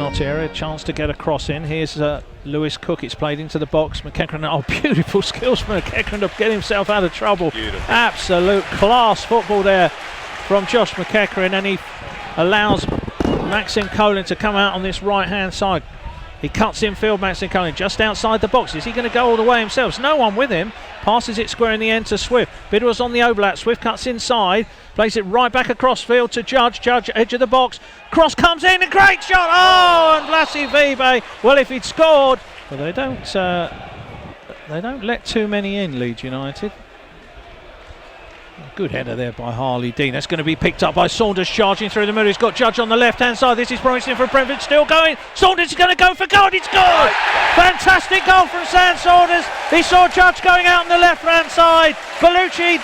penalty area, chance to get a cross in. Here's Lewis Cook, it's played into the box. McEachran, oh, beautiful skills from McEachran to get himself out of trouble. Beautiful. Absolute class football there from Josh McEachran, and he allows Maxim Colin to come out on this right hand side. He cuts infield, Maxim Colin just outside the box. Is he going to go all the way himself? There's no one with him. Passes it square in the end to Swift. Bidwell's on the overlap. Swift cuts inside, plays it right back across field to Judge. Judge, edge of the box. Cross comes in, a great shot. Oh, and Blassie Vibe. Well, if he'd scored, but they don't let too many in, Leeds United. Good header there by Harley Dean. That's going to be picked up by Saunders, charging through the middle. He's got Judge on the left-hand side. This is promising for Brentford, still going. Saunders is going to go for goal. It's good! Fantastic goal from Sam Saunders. He saw Judge going out on the left-hand side. Bellucci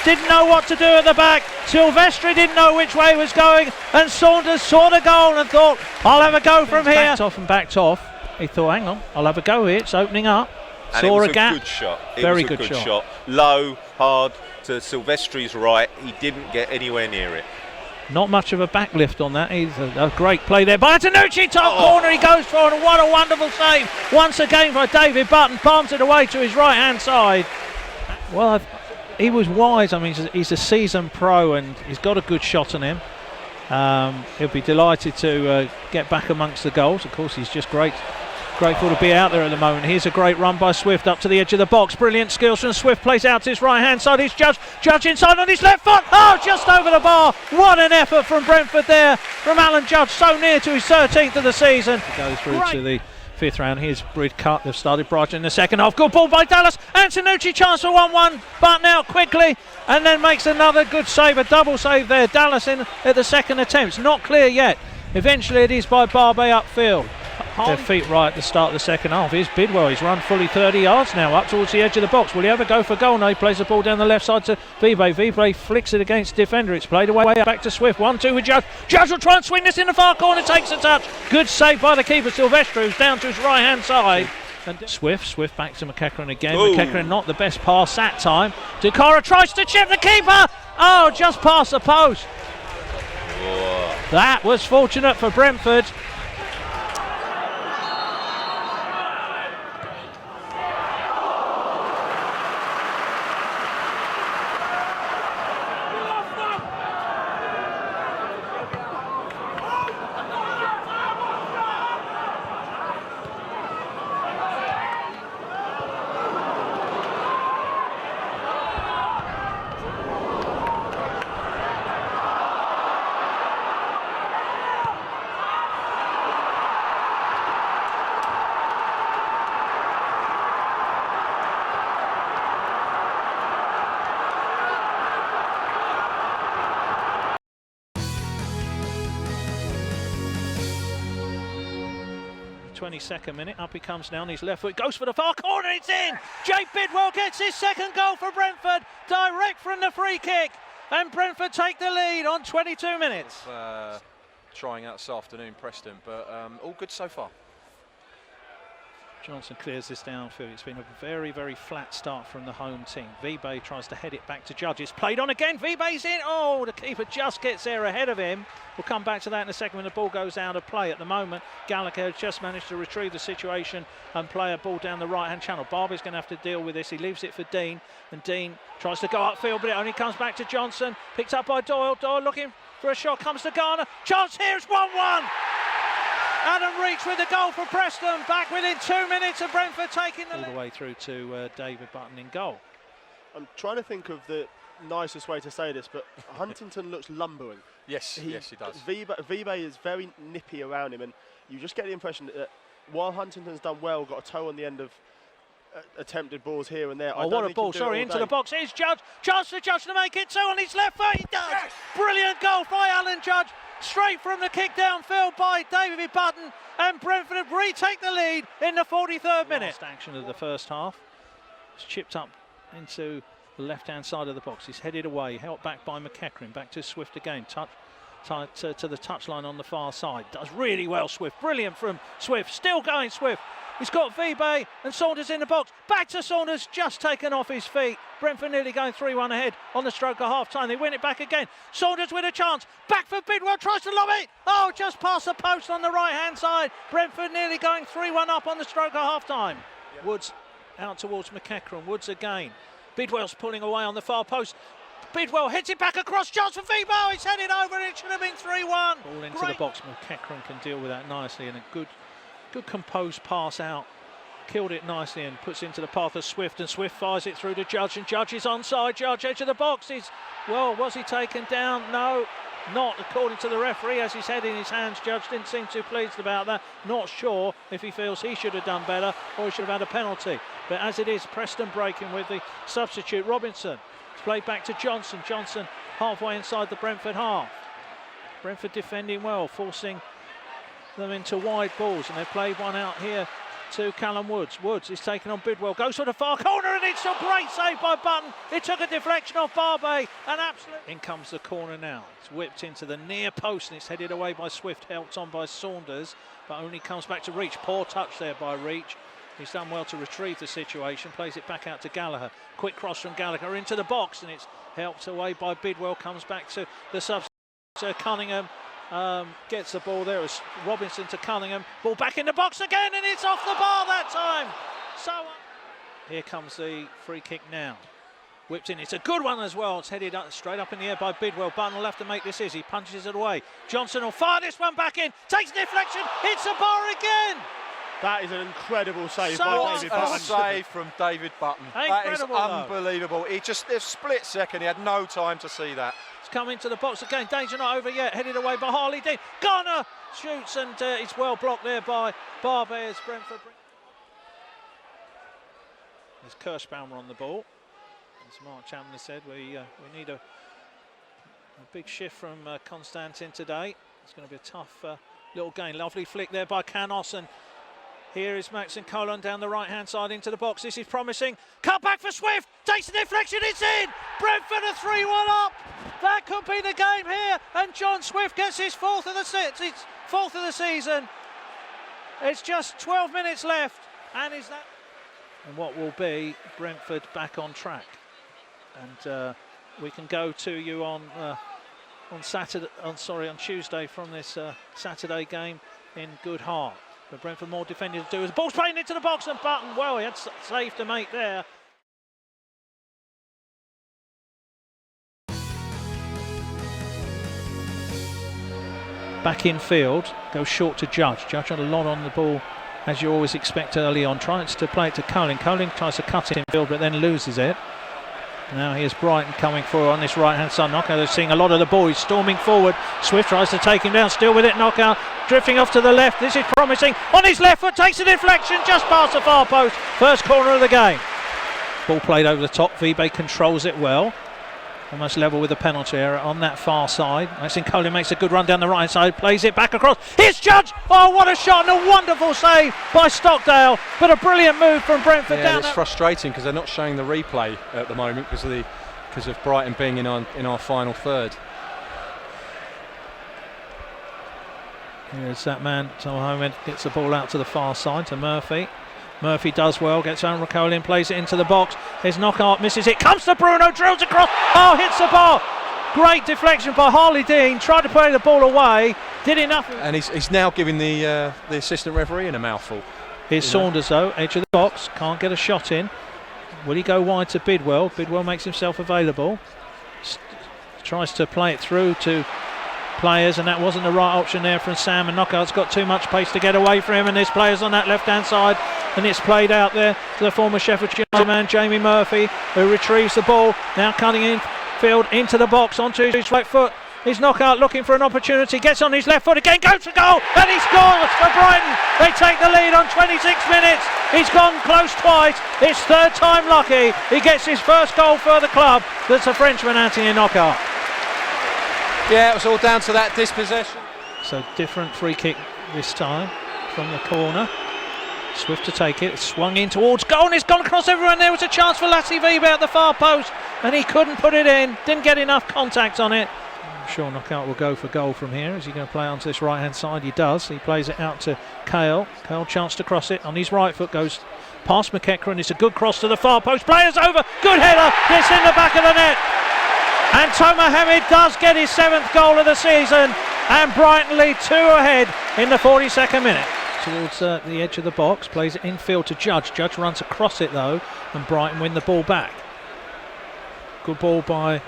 didn't know what to do at the back. Silvestri didn't know which way he was going. And Saunders saw the goal and thought, I'll have a go from here. Backed off. He thought, hang on, I'll have a go here. It's opening up. And saw it was a gap. Good shot. Very good shot. Low, hard, to Silvestri's right. He didn't get anywhere near it. Not much of a backlift on that. He's a great play there by Antonucci. Top corner he goes for, and what a wonderful save once again by David Button. Palms it away to his right hand side. Well, he was wise. I mean, he's a seasoned pro and he's got a good shot on him. He'll be delighted to get back amongst the goals. Of course, he's just grateful to be out there at the moment. Here's a great run by Swift up to the edge of the box. Brilliant skills from Swift. Plays out to his right hand side. He's Judge inside on his left foot. Oh, just over the bar. What an effort from Brentford there from Alan Judge. So near to his 13th of the season. Goes through to the fifth round. Here's Brid cut. They've started brighter in the second half. Good ball by Dallas. Antonucci, chance for 1-1. Button out quickly and then makes another good save. A double save there. Dallas in at the second attempt. It's not clear yet. Eventually it is by Barbe upfield. Their feet right at the start of the second half. Here's Bidwell. He's run fully 30 yards now up towards the edge of the box. Will he ever go for goal? No, he plays the ball down the left side to Vibe. Vibe flicks it against defender. It's played away back to Swift. 1-2 with Judge. Judge will try and swing this in the far corner. Takes a touch. Good save by the keeper Silvestri, who's down to his right hand side. And Swift back to McEachran again. Ooh. McEachran not the best pass that time. Dukara tries to chip the keeper. Oh, just past the post. Whoa. That was fortunate for Brentford. Second minute, up he comes now on his left foot, goes for the far corner, it's in! Jake Bidwell gets his second goal for Brentford, direct from the free kick, and Brentford take the lead on 22 minutes. Trying out this afternoon, Preston, but all good so far. Johnson clears this downfield. It's been a very, very flat start from the home team. Vibe tries to head it back to Judge. It's played on again. Vibe's in. Oh, the keeper just gets there ahead of him. We'll come back to that in a second when the ball goes out of play. At the moment, Gallagher has just managed to retrieve the situation and play a ball down the right-hand channel. Barber's going to have to deal with this. He leaves it for Dean, and Dean tries to go upfield, but it only comes back to Johnson. Picked up by Doyle. Doyle looking for a shot. Comes to Garner. Chance here. It's 1-1. Adam Reach with the goal for Preston, back within 2 minutes of Brentford taking the lead. All the way through to David Button in goal. I'm trying to think of the nicest way to say this, but Huntington looks lumbering. Yes, he does. Vibe is very nippy around him, and you just get the impression that while Huntington's done well, got a toe on the end of attempted balls here and there. Oh, what a ball, sorry, into the box. Here's Judge. Chance for Judge to make it two on his left foot. He does. Yes. Brilliant goal by Alan Judge. Straight from the kick downfield by David Button, and Brentford retake the lead in the 43rd minute. Last action of the first half. It's chipped up into the left-hand side of the box. He's headed away, held back by McEachran. Back to Swift again. To the touchline on the far side. Does really well, Swift. Brilliant from Swift. Still going, Swift. He's got Vibe and Saunders in the box. Back to Saunders, just taken off his feet. Brentford nearly going 3-1 ahead on the stroke of half-time. They win it back again. Saunders with a chance. Back for Bidwell, tries to lob it. Oh, just past the post on the right-hand side. Brentford nearly going 3-1 up on the stroke of half-time. Yeah. Woods out towards McEachran. Woods again. Bidwell's pulling away on the far post. Bidwell hits it back across, chance for Vibo, it's headed over and it should have been 3-1. Ball into the box, McEachran can deal with that nicely, and a good composed pass out. Killed it nicely and puts into the path of Swift, and Swift fires it through to Judge, and Judge is onside. Judge, edge of the box. Well, was he taken down? No, not according to the referee. Has his head in his hands. Judge didn't seem too pleased about that. Not sure if he feels he should have done better or he should have had a penalty. But as it is, Preston breaking with the substitute Robinson. It's played back to Johnson. Johnson halfway inside the Brentford half. Brentford defending well, forcing them into wide balls, and they played one out here to Callum Woods. Woods is taken on Bidwell, goes for the far corner, and it's a great save by Button. It took a deflection off Barbe, and absolutely. In comes the corner now. It's whipped into the near post, and it's headed away by Swift, helped on by Saunders, but only comes back to Reach. Poor touch there by Reach. He's done well to retrieve the situation, plays it back out to Gallagher. Quick cross from Gallagher into the box, and it's helped away by Bidwell, comes back to the substitute Cunningham. Gets the ball there. It's Robinson to Cunningham. Ball back in the box again, and it's off the bar that time. So here comes the free kick now. Whipped in. It's a good one as well. It's headed up, straight up in the air by Bidwell. Button will have to make this easy. Punches it away. Johnson will fire this one back in. Takes the deflection. Hits the bar again. That is an incredible save by David Button. What a save from David Button. That is unbelievable. He just, a split second, he had no time to see that. Come into the box again, danger not over yet, headed away by Harley Dean. Garner shoots, and it's well blocked there by Barbe as Brentford. There's Kirschbaumer on the ball. As Mark Chapman has said, we need a big shift from Constantin today. It's going to be a tough little game. Lovely flick there by Canos, and here is Maxim Colon down the right-hand side into the box. This is promising. Cut back for Swift. Takes the deflection. It's in. Brentford are 3-1 up. That could be the game here. And John Swift gets his fourth of the season. It's just 12 minutes left. And is that? And what will be Brentford back on track. And we can go to you on Tuesday from this Saturday game in good heart. But Brentford more defending to do. The ball's playing into the box, and Button, well, he had save to make there. Back in field, goes short to Judge. Judge had a lot on the ball, as you always expect early on. Tries to play it to Colin. Colin tries to cut it in field, but then loses it. Now here's Brighton coming forward on this right-hand side. Knockout, they're seeing a lot of the boys storming forward. Swift tries to take him down, still with it. Knockout, drifting off to the left. This is promising. On his left foot, takes a deflection just past the far post. First corner of the game. Ball played over the top. Vibe controls it well. Almost level with the penalty area on that far side. Maxim Colin makes a good run down the right side, plays it back across. Here's Judge! Oh, what a shot and a wonderful save by Stockdale. But a brilliant move from Brentford down. It's frustrating because they're not showing the replay at the moment because of Brighton being in our final third. Here's that man, Tom Homan gets the ball out to the far side to Murphy. Murphy does well, gets on Colin, plays it into the box. His knockout misses it, comes to Bruno, drills across. Oh, hits the bar. Great deflection by Harley Dean. Tried to play the ball away, did enough. And he's now giving the assistant referee a mouthful. Here's Saunders though, edge of the box, can't get a shot in. Will he go wide to Bidwell? Bidwell makes himself available. Tries to play it through to players, and that wasn't the right option there from Sam, and Knockout's got too much pace to get away from him, and there's players on that left-hand side, and it's played out there to the former Sheffield United man Jamie Murphy, who retrieves the ball, now cutting in field into the box onto his right foot. He's Knockout looking for an opportunity, gets on his left foot again, goes for goal, and he scores for Brighton. They take the lead on 26 minutes. He's gone close twice. It's third time lucky. He gets his first goal for the club. That's a Frenchman, Anthony Knockout. Yeah, it was all down to that dispossession. So different free kick this time from the corner. Swift to take it, swung in towards goal, and it's gone across everyone. There was a chance for Lassie Vibe at the far post, and he couldn't put it in, didn't get enough contact on it. Sure, Knockout will go for goal from here. Is he going to play onto this right-hand side? He does. He plays it out to Kale. Kale chance to cross it on his right foot, goes past McEachran, and it's a good cross to the far post. Players over. Good header. It's in the back of the net. And Toma Hamid does get his 7th goal of the season, and Brighton lead 2 ahead in the 42nd minute. Towards the edge of the box, plays it infield to Judge. Judge runs across it though, and Brighton win the ball back. Good ball by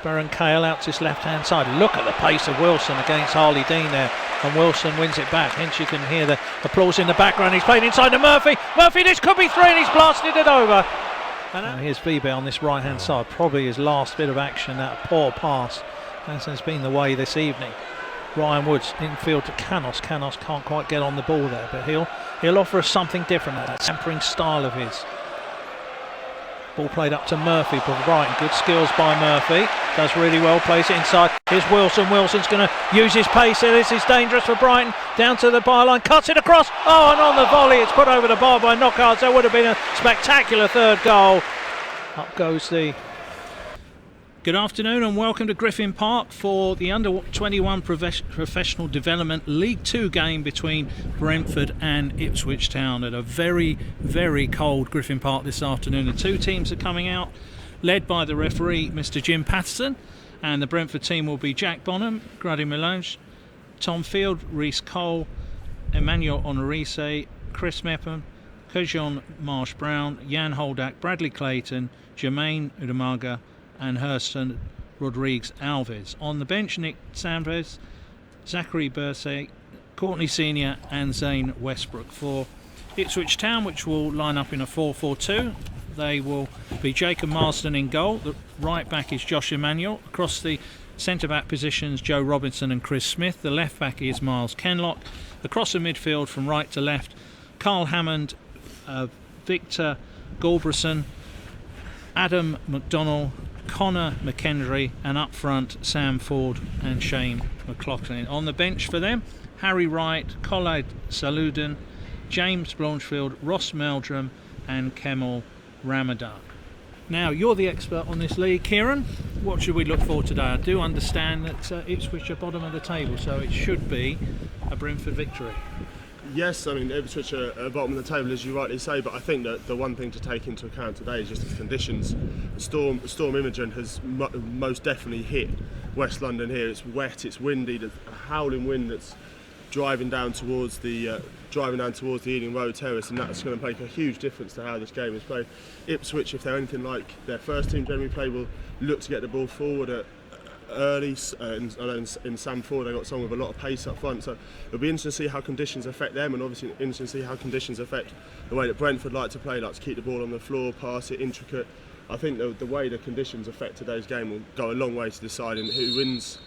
Baron Kale out to his left-hand side. Look at the pace of Wilson against Harley Dean there, and Wilson wins it back. Hence you can hear the applause in the background. He's played inside to Murphy. Murphy, this could be 3, and he's blasted it over. And here's Vibe on this right-hand side. Probably his last bit of action. That poor pass, as has been the way this evening. Ryan Woods infield to Canos. Canos can't quite get on the ball there, but he'll offer us something different. That hampering style of his. Ball played up to Murphy for Brighton. Good skills by Murphy. Does really well. Plays it inside. Here's Wilson. Wilson's going to use his pace here. This is dangerous for Brighton. Down to the byline. Cuts it across. Oh, and on the volley, it's put over the bar by Knockout. There would have been a spectacular 3rd goal. Up goes the... Good afternoon and welcome to Griffin Park for the Under-21 Professional Development League 2 game between Brentford and Ipswich Town at a very, very cold Griffin Park this afternoon. The 2 teams are coming out, led by the referee, Mr. Jim Patterson, and the Brentford team will be Jack Bonham, Grady Melange, Tom Field, Reece Cole, Emmanuel Honorise, Chris Mepham, Kejon Marsh-Brown, Jan Holdak, Bradley Clayton, Jermaine Udamaga, and Hurston Rodriguez Alves. On the bench, Nick Sanves, Zachary Bursay, Courtney Senior and Zane Westbrook. For Ipswich Town, which will line up in a 4-4-2, they will be Jacob Marsden in goal. The right back is Josh Emanuel. Across the centre back positions, Joe Robinson and Chris Smith. The left back is Miles Kenlock. Across the midfield from right to left, Carl Hammond, Victor Galbrason, Adam McDonnell, Connor McKendry, and up front Sam Ford and Shane McLaughlin. On the bench for them, Harry Wright, Collide Saludin, James Blanchfield, Ross Meldrum and Kemal Ramadan. Now you're the expert on this league, Kieran. What should we look for today? I do understand that Ipswich are bottom of the table, so it should be a Brentford victory. Yes, I mean Ipswich are at the bottom of the table, as you rightly say, but I think that the one thing to take into account today is just the conditions. Storm Imogen has most definitely hit West London here. It's wet, it's windy, there's a howling wind that's driving down towards the Ealing Road Terrace, and that's going to make a huge difference to how this game is played. Ipswich, if they're anything like their first team generally play, will look to get the ball forward at early. In Sam Ford, they got someone with a lot of pace up front, so it'll be interesting to see how conditions affect them, and obviously interesting to see how conditions affect the way that Brentford like to play, like to keep the ball on the floor, pass it intricate. I think the way the conditions affect today's game will go a long way to deciding who wins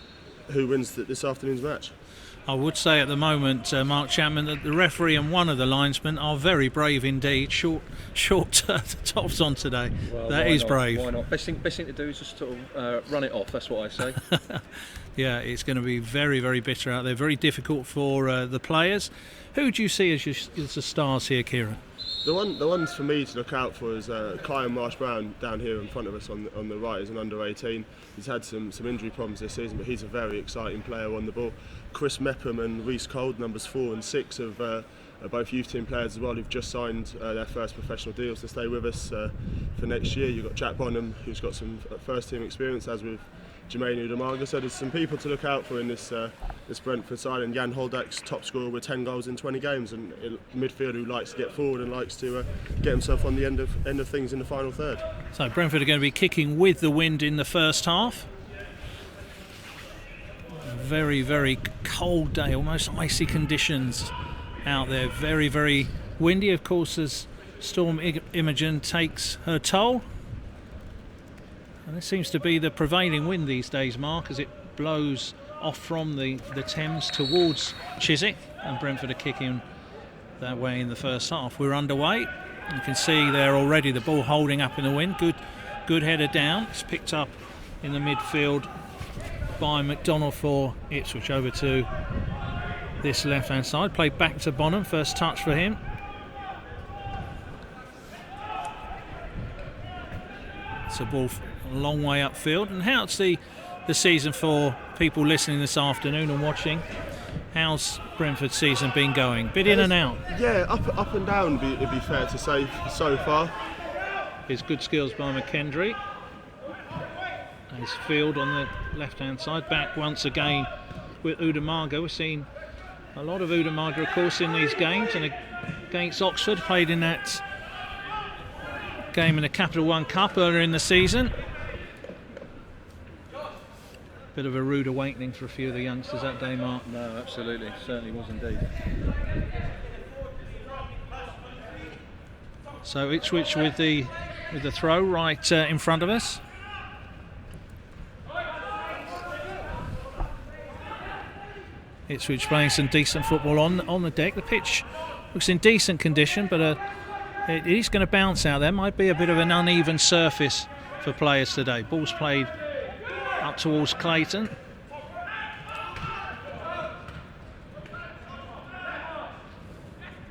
this afternoon's match. I would say at the moment, Mark Chapman, that the referee and one of the linesmen are very brave indeed. Short tops on today. Well, that is brave. Why not? Best thing to do is just sort of run it off. That's what I say. Yeah, it's going to be very, very bitter out there. Very difficult for the players. Who do you see as the stars here, Kieran? The ones for me to look out for is Kyle Marsh-Brown down here in front of us on the right as an under-18. He's had some injury problems this season, but he's a very exciting player on the ball. Chris Mepham and Reece Cole, numbers 4 and 6, are both youth team players as well, who've just signed their first professional deals to stay with us for next year. You've got Jack Bonham, who's got some first team experience, as with Jermaine Udamaga. So there's some people to look out for in this Brentford side, and Jan Holdak's top scorer with 10 goals in 20 games, and a midfielder who likes to get forward and likes to get himself on the end of things in the final third. So Brentford are going to be kicking with the wind in the first half. Very, very cold day, almost icy conditions out there. Very, very windy, of course, as Storm Imogen takes her toll. And this seems to be the prevailing wind these days, Mark, as it blows off from the Thames towards Chiswick, and Brentford are kicking that way in the first half. We're underway. You can see there already the ball holding up in the wind. Good header down. It's picked up in the midfield by McDonnell for Ipswich. Over to this left-hand side. Played back to Bonham. First touch for him. It's a ball a long way upfield, and how's the the season for people listening this afternoon and watching. How's Brentford's season been going? Bit in and out. Yeah, up and down, it'd be fair to say so far. Here's good skills by McKendry. There's Field on the left-hand side. Back once again with Udomaga. We're seeing a lot of Udomaga, of course, in these games. And against Oxford, played in that game in the Capital One Cup earlier in the season. Bit of a rude awakening for a few of the youngsters that day, Mark. No, absolutely, certainly was indeed. So Ipswich with the throw right in front of us. Ipswich playing some decent football on the deck. The pitch looks in decent condition, but it is going to bounce out there. Might be a bit of an uneven surface for players today. Ball's played up towards Clayton.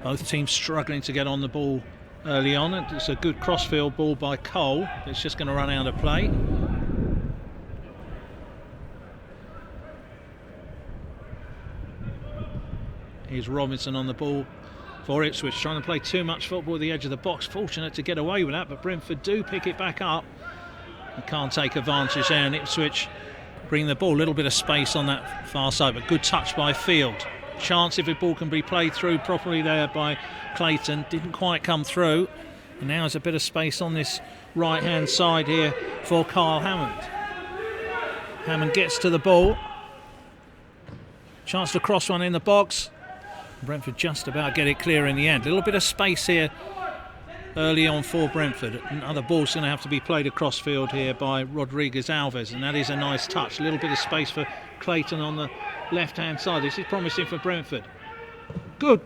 Both teams struggling to get on the ball early on. It's a good crossfield ball by Cole. It's just going to run out of play. Here's Robinson on the ball for Ipswich, trying to play too much football at the edge of the box. Fortunate to get away with that, but Brentford do pick it back up. They can't take advantage there, and Ipswich bring the ball. A little bit of space on that far side, but good touch by Field. Chance if the ball can be played through properly there by Clayton. Didn't quite come through. And now there's a bit of space on this right-hand side here for Kyle Hammond. Hammond gets to the ball. Chance to cross one in the box. Brentford just about get it clear in the end. A little bit of space here early on for Brentford. Another ball's going to have to be played across field here by Rodriguez Alves, and that is a nice touch. A little bit of space for Clayton on the left-hand side. This is promising for Brentford. Good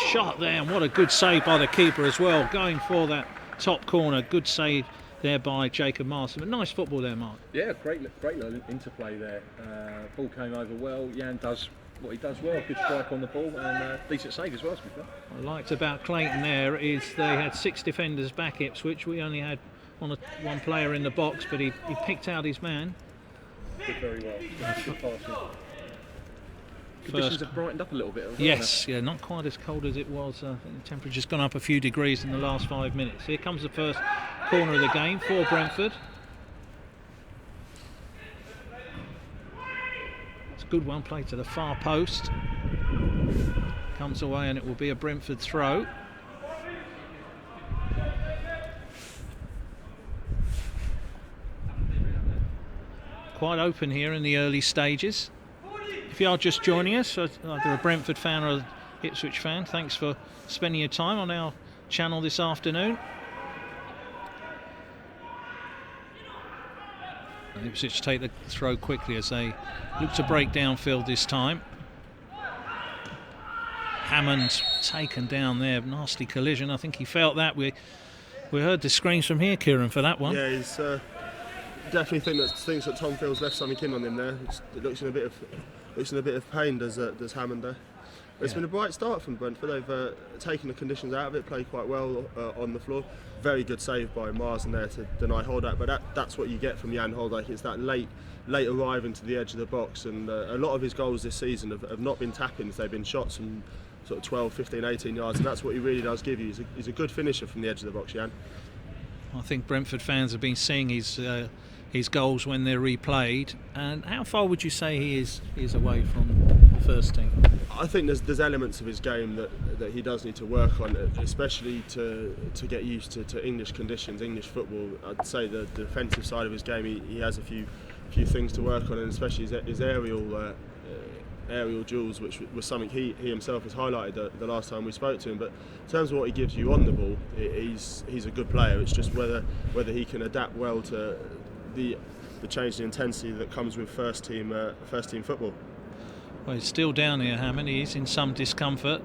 shot there, and what a good save by the keeper as well, going for that top corner. Good save there by Jacob Marston. But nice football there, Mark. Yeah, great little interplay there. Ball came over well. Jan does what he does well, good strike on the ball, and decent save as well, to be fair. What I liked about Clayton there is they had 6 defenders back Ipswich. We only had one player in the box, but he picked out his man. Did very well. Good passing. Conditions have brightened up a little bit. Yes, yeah, not quite as cold as it was. I think the temperature's gone up a few degrees in the last 5 minutes. Here comes the first corner of the game for Brentford. Good one, played to the far post. Comes away and it will be a Brentford throw. Quite open here in the early stages. If you are just joining us, either a Brentford fan or an Ipswich fan, thanks for spending your time on our channel this afternoon. Ipswich take the throw quickly as they look to break downfield this time. Hammond taken down there, nasty collision. I think he felt that. We heard the screams from here, Kieran, for that one. Yeah, he's definitely thinks that Tom Field's left something in on him there. It looks in a bit of pain. Does Hammond there? It's been a bright start from Brentford. They've taken the conditions out of it, played quite well on the floor. Very good save by Marsden there to deny Holdak, but that's what you get from Jan Holdak. It's that late arriving to the edge of the box, and a lot of his goals this season have not been tap-ins, they've been shots from sort of 12, 15, 18 yards, and that's what he really does give you. He's a good finisher from the edge of the box, Jan. I think Brentford fans have been seeing his goals when they're replayed. And how far would you say he is away from the first team? I think there's elements of his game that he does need to work on, especially to get used to English conditions, English football. I'd say the defensive side of his game, he has a few things to work on, and especially his aerial duels, which was something he himself has highlighted the last time we spoke to him. But in terms of what he gives you on the ball, he's a good player. It's just whether he can adapt well to the change in intensity that comes with first team football. Well, he's still down here, Hammond. He's in some discomfort.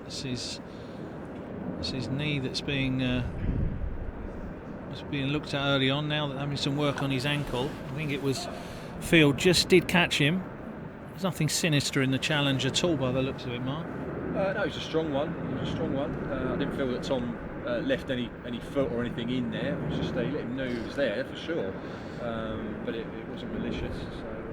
It's his knee that's being looked at early on. Now that having some work on his ankle. I think it was Field just did catch him. There's nothing sinister in the challenge at all by the looks of it, Mark. No, it was a strong one. I didn't feel that Tom left any foot or anything in there. It was just they let him know he was there for sure, but it wasn't malicious. So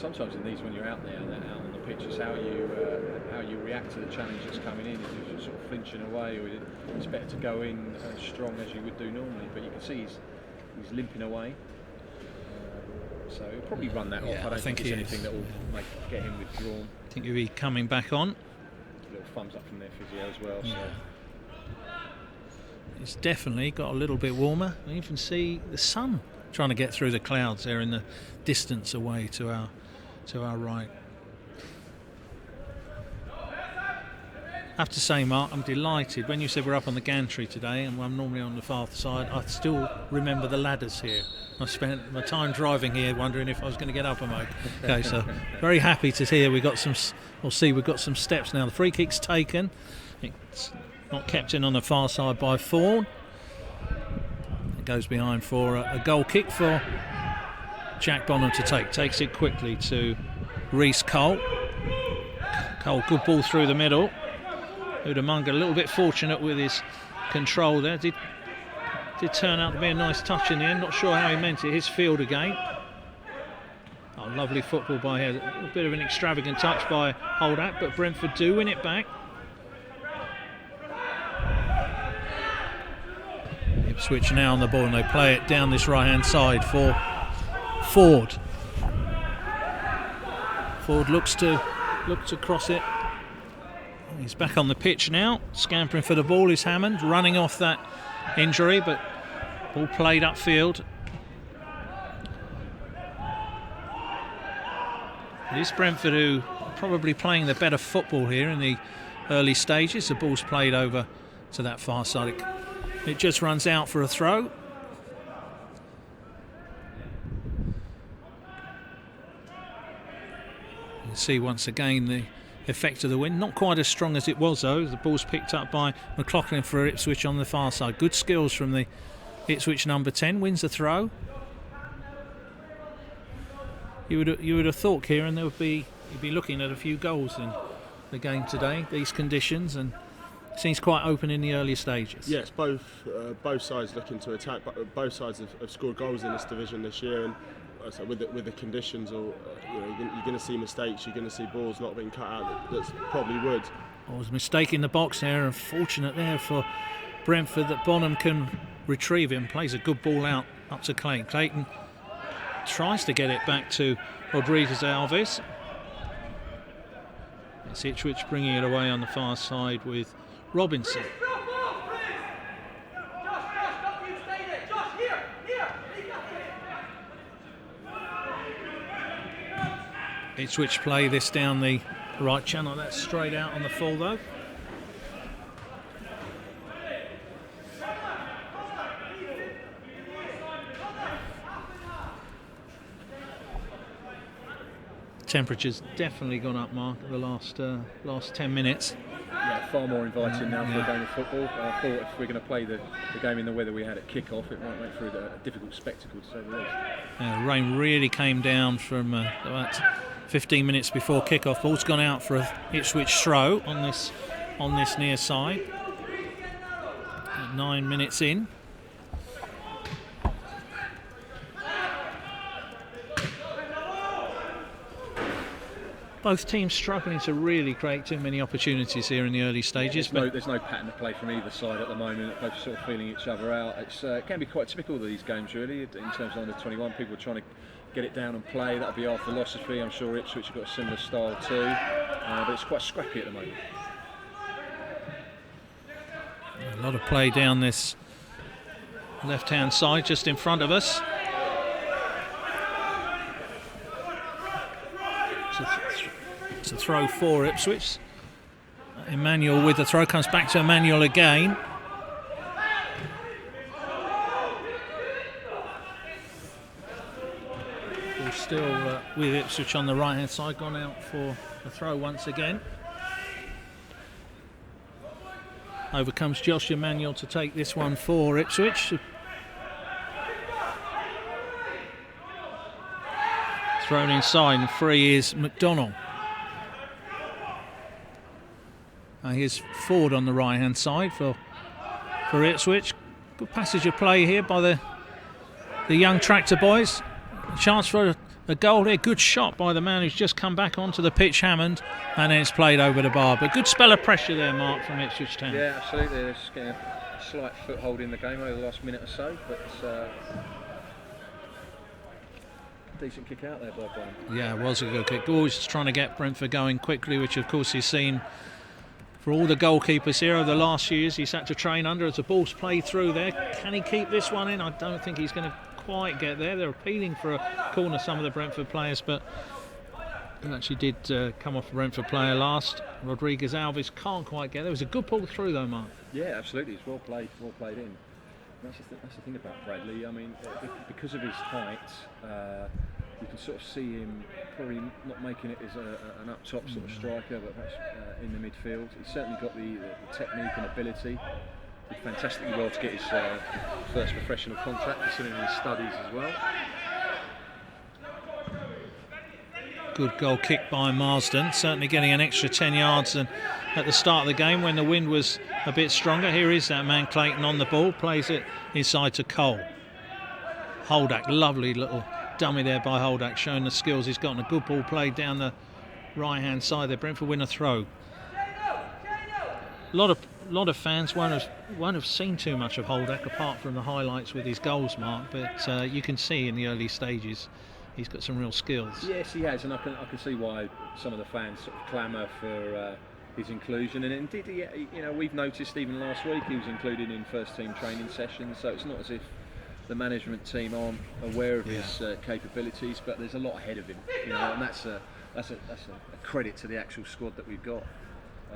sometimes in these, when you're out there, out on the pitch, is how you react to the challenge that's coming in. If you're sort of flinching away, or it's better to go in as strong as you would do normally. But you can see he's limping away. So he'll probably run that off. I don't think there's anything that will get him withdrawn. I think he'll be coming back on. A little thumbs up from their physio as well. Yeah. So. It's definitely got a little bit warmer. You can see the sun trying to get through the clouds there in the distance away to our right. I have to say, Mark, I'm delighted. When you said we're up on the gantry today and I'm normally on the far side, I still remember the ladders here. I spent my time driving here wondering if I was going to get up and okay, so very happy to hear we've got some steps now. The free kick's taken. It's not kept in on the far side by Ford. It goes behind for a goal kick for Jack Bonham to take. Takes it quickly to Reece Cole. Cole, good ball through the middle. Udamunga a little bit fortunate with his control there. Did turn out to be a nice touch in the end. Not sure how he meant it. His field again. Oh, lovely football by here. A bit of an extravagant touch by Holdat, but Brentford do win it back. Ipswich now on the ball and they play it down this right hand side for Ford. Ford looks to cross it. He's back on the pitch now, scampering for the ball is Hammond, running off that injury, but ball played upfield. It is Brentford who are probably playing the better football here in the early stages. The ball's played over to that far side. It just runs out for a throw. You can see once again the effect of the wind. Not quite as strong as it was though. The ball's picked up by McLaughlin for Ipswich on the far side. Good skills from the Ipswich number 10. Wins the throw. You would have thought, Kieran, you'd be looking at a few goals in the game today. These conditions, and it seems quite open in the early stages. Yes, both sides looking to attack. But both sides have scored goals in this division this year, and so with the conditions, or you're going to see mistakes. You're going to see balls not being cut out. That probably would. Oh, was a mistake in the box there, and fortunate there for Brentford that Bonham can retrieve him. Plays a good ball out up to Clayton. Clayton tries to get it back to Rodriguez Alves. It's Ipswich bringing it away on the far side with Robinson. Ipswich play this down the right channel. That's straight out on the full though. Temperature's definitely gone up, Mark, the last 10 minutes. Yeah, far more inviting now for a game of football. I thought if we're going to play the game in the weather we had at kick-off, it might make for a difficult spectacle to say the least. The rain really came down from about 15 minutes before kick-off. Ball's gone out for a Ipswich throw on this near side. 9 minutes in. Both teams struggling to really create too many opportunities here in the early stages. There's no pattern of play from either side at the moment. Both sort of feeling each other out. It can be quite typical of these games, really, in terms of under 21. People are trying to get it down and play. That'll be our philosophy. I'm sure Ipswich have got a similar style too, but it's quite scrappy at the moment. A lot of play down this left-hand side, just in front of us. It's a throw for Ipswich. Emmanuel with the throw, comes back to Emmanuel again. Ball still with Ipswich on the right hand side, gone out for a throw once again. Over comes Josh Emmanuel to take this one for Ipswich. Thrown inside, and free is McDonnell. Here's Ford on the right hand side for Ipswich. Good passage of play here by the young tractor boys. A chance for a goal there. Good shot by the man who's just come back onto the pitch, Hammond, and then it's played over the bar. But good spell of pressure there, Mark, from Ipswich Town. Yeah, absolutely. They're just getting a slight foothold in the game over the last minute or so, but decent kick out there by Brian. Yeah, it was a good kick. Always trying to get Brentford going quickly, which of course he's seen for all the goalkeepers here over the last few years. He's had to train under as the ball's played through there. Can he keep this one in? I don't think he's going to quite get there. They're appealing for a corner, some of the Brentford players, but it actually did come off a Brentford player last. Rodriguez Alves can't quite get there. It was a good ball through though, Mark. Yeah, absolutely. It's well played in. That's the thing about Bradley. I mean, because of his height, you can sort of see him probably not making it as an up-top sort of striker, but perhaps in the midfield. He's certainly got the technique and ability. Did fantastically well to get his first professional contract, considering his studies as well. Good goal kick by Marsden, certainly getting an extra 10 yards than at the start of the game when the wind was a bit stronger. Here is that man Clayton on the ball, plays it inside to Cole. Holdak, lovely little dummy there by Holdak, showing the skills he's got, and a good ball played down the right hand side there. Brentford win a throw. A lot of fans won't have seen too much of Holdak apart from the highlights with his goals, Mark, but you can see in the early stages he's got some real skills. Yes, he has, and I can see why some of the fans sort of clamour for his inclusion. And indeed, we've noticed even last week he was included in first team training sessions. So it's not as if the management team aren't aware of his capabilities, but there's a lot ahead of him. And that's a credit to the actual squad that we've got.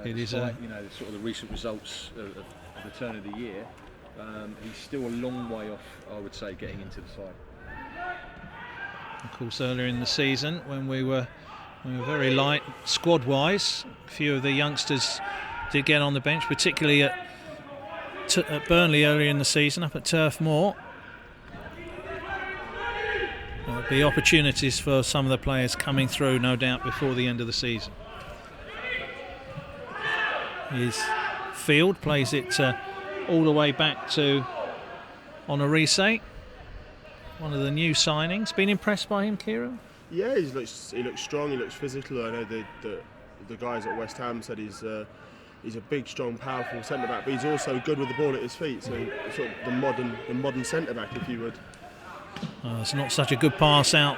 It is sort of the recent results of the turn of the year. He's still a long way off, I would say, getting into the side. Of course, earlier in the season, when we were very light squad-wise, a few of the youngsters did get on the bench, particularly at Burnley earlier in the season, up at Turf Moor. There'll be opportunities for some of the players coming through, no doubt, before the end of the season. His Field plays it all the way back to Onorise. One of the new signings. Been impressed by him, Kieran? Yeah, he looks strong. He looks physical. I know the guys at West Ham said he's a big, strong, powerful centre back, but he's also good with the ball at his feet. So sort of the modern centre back, if you would. It's not such a good pass out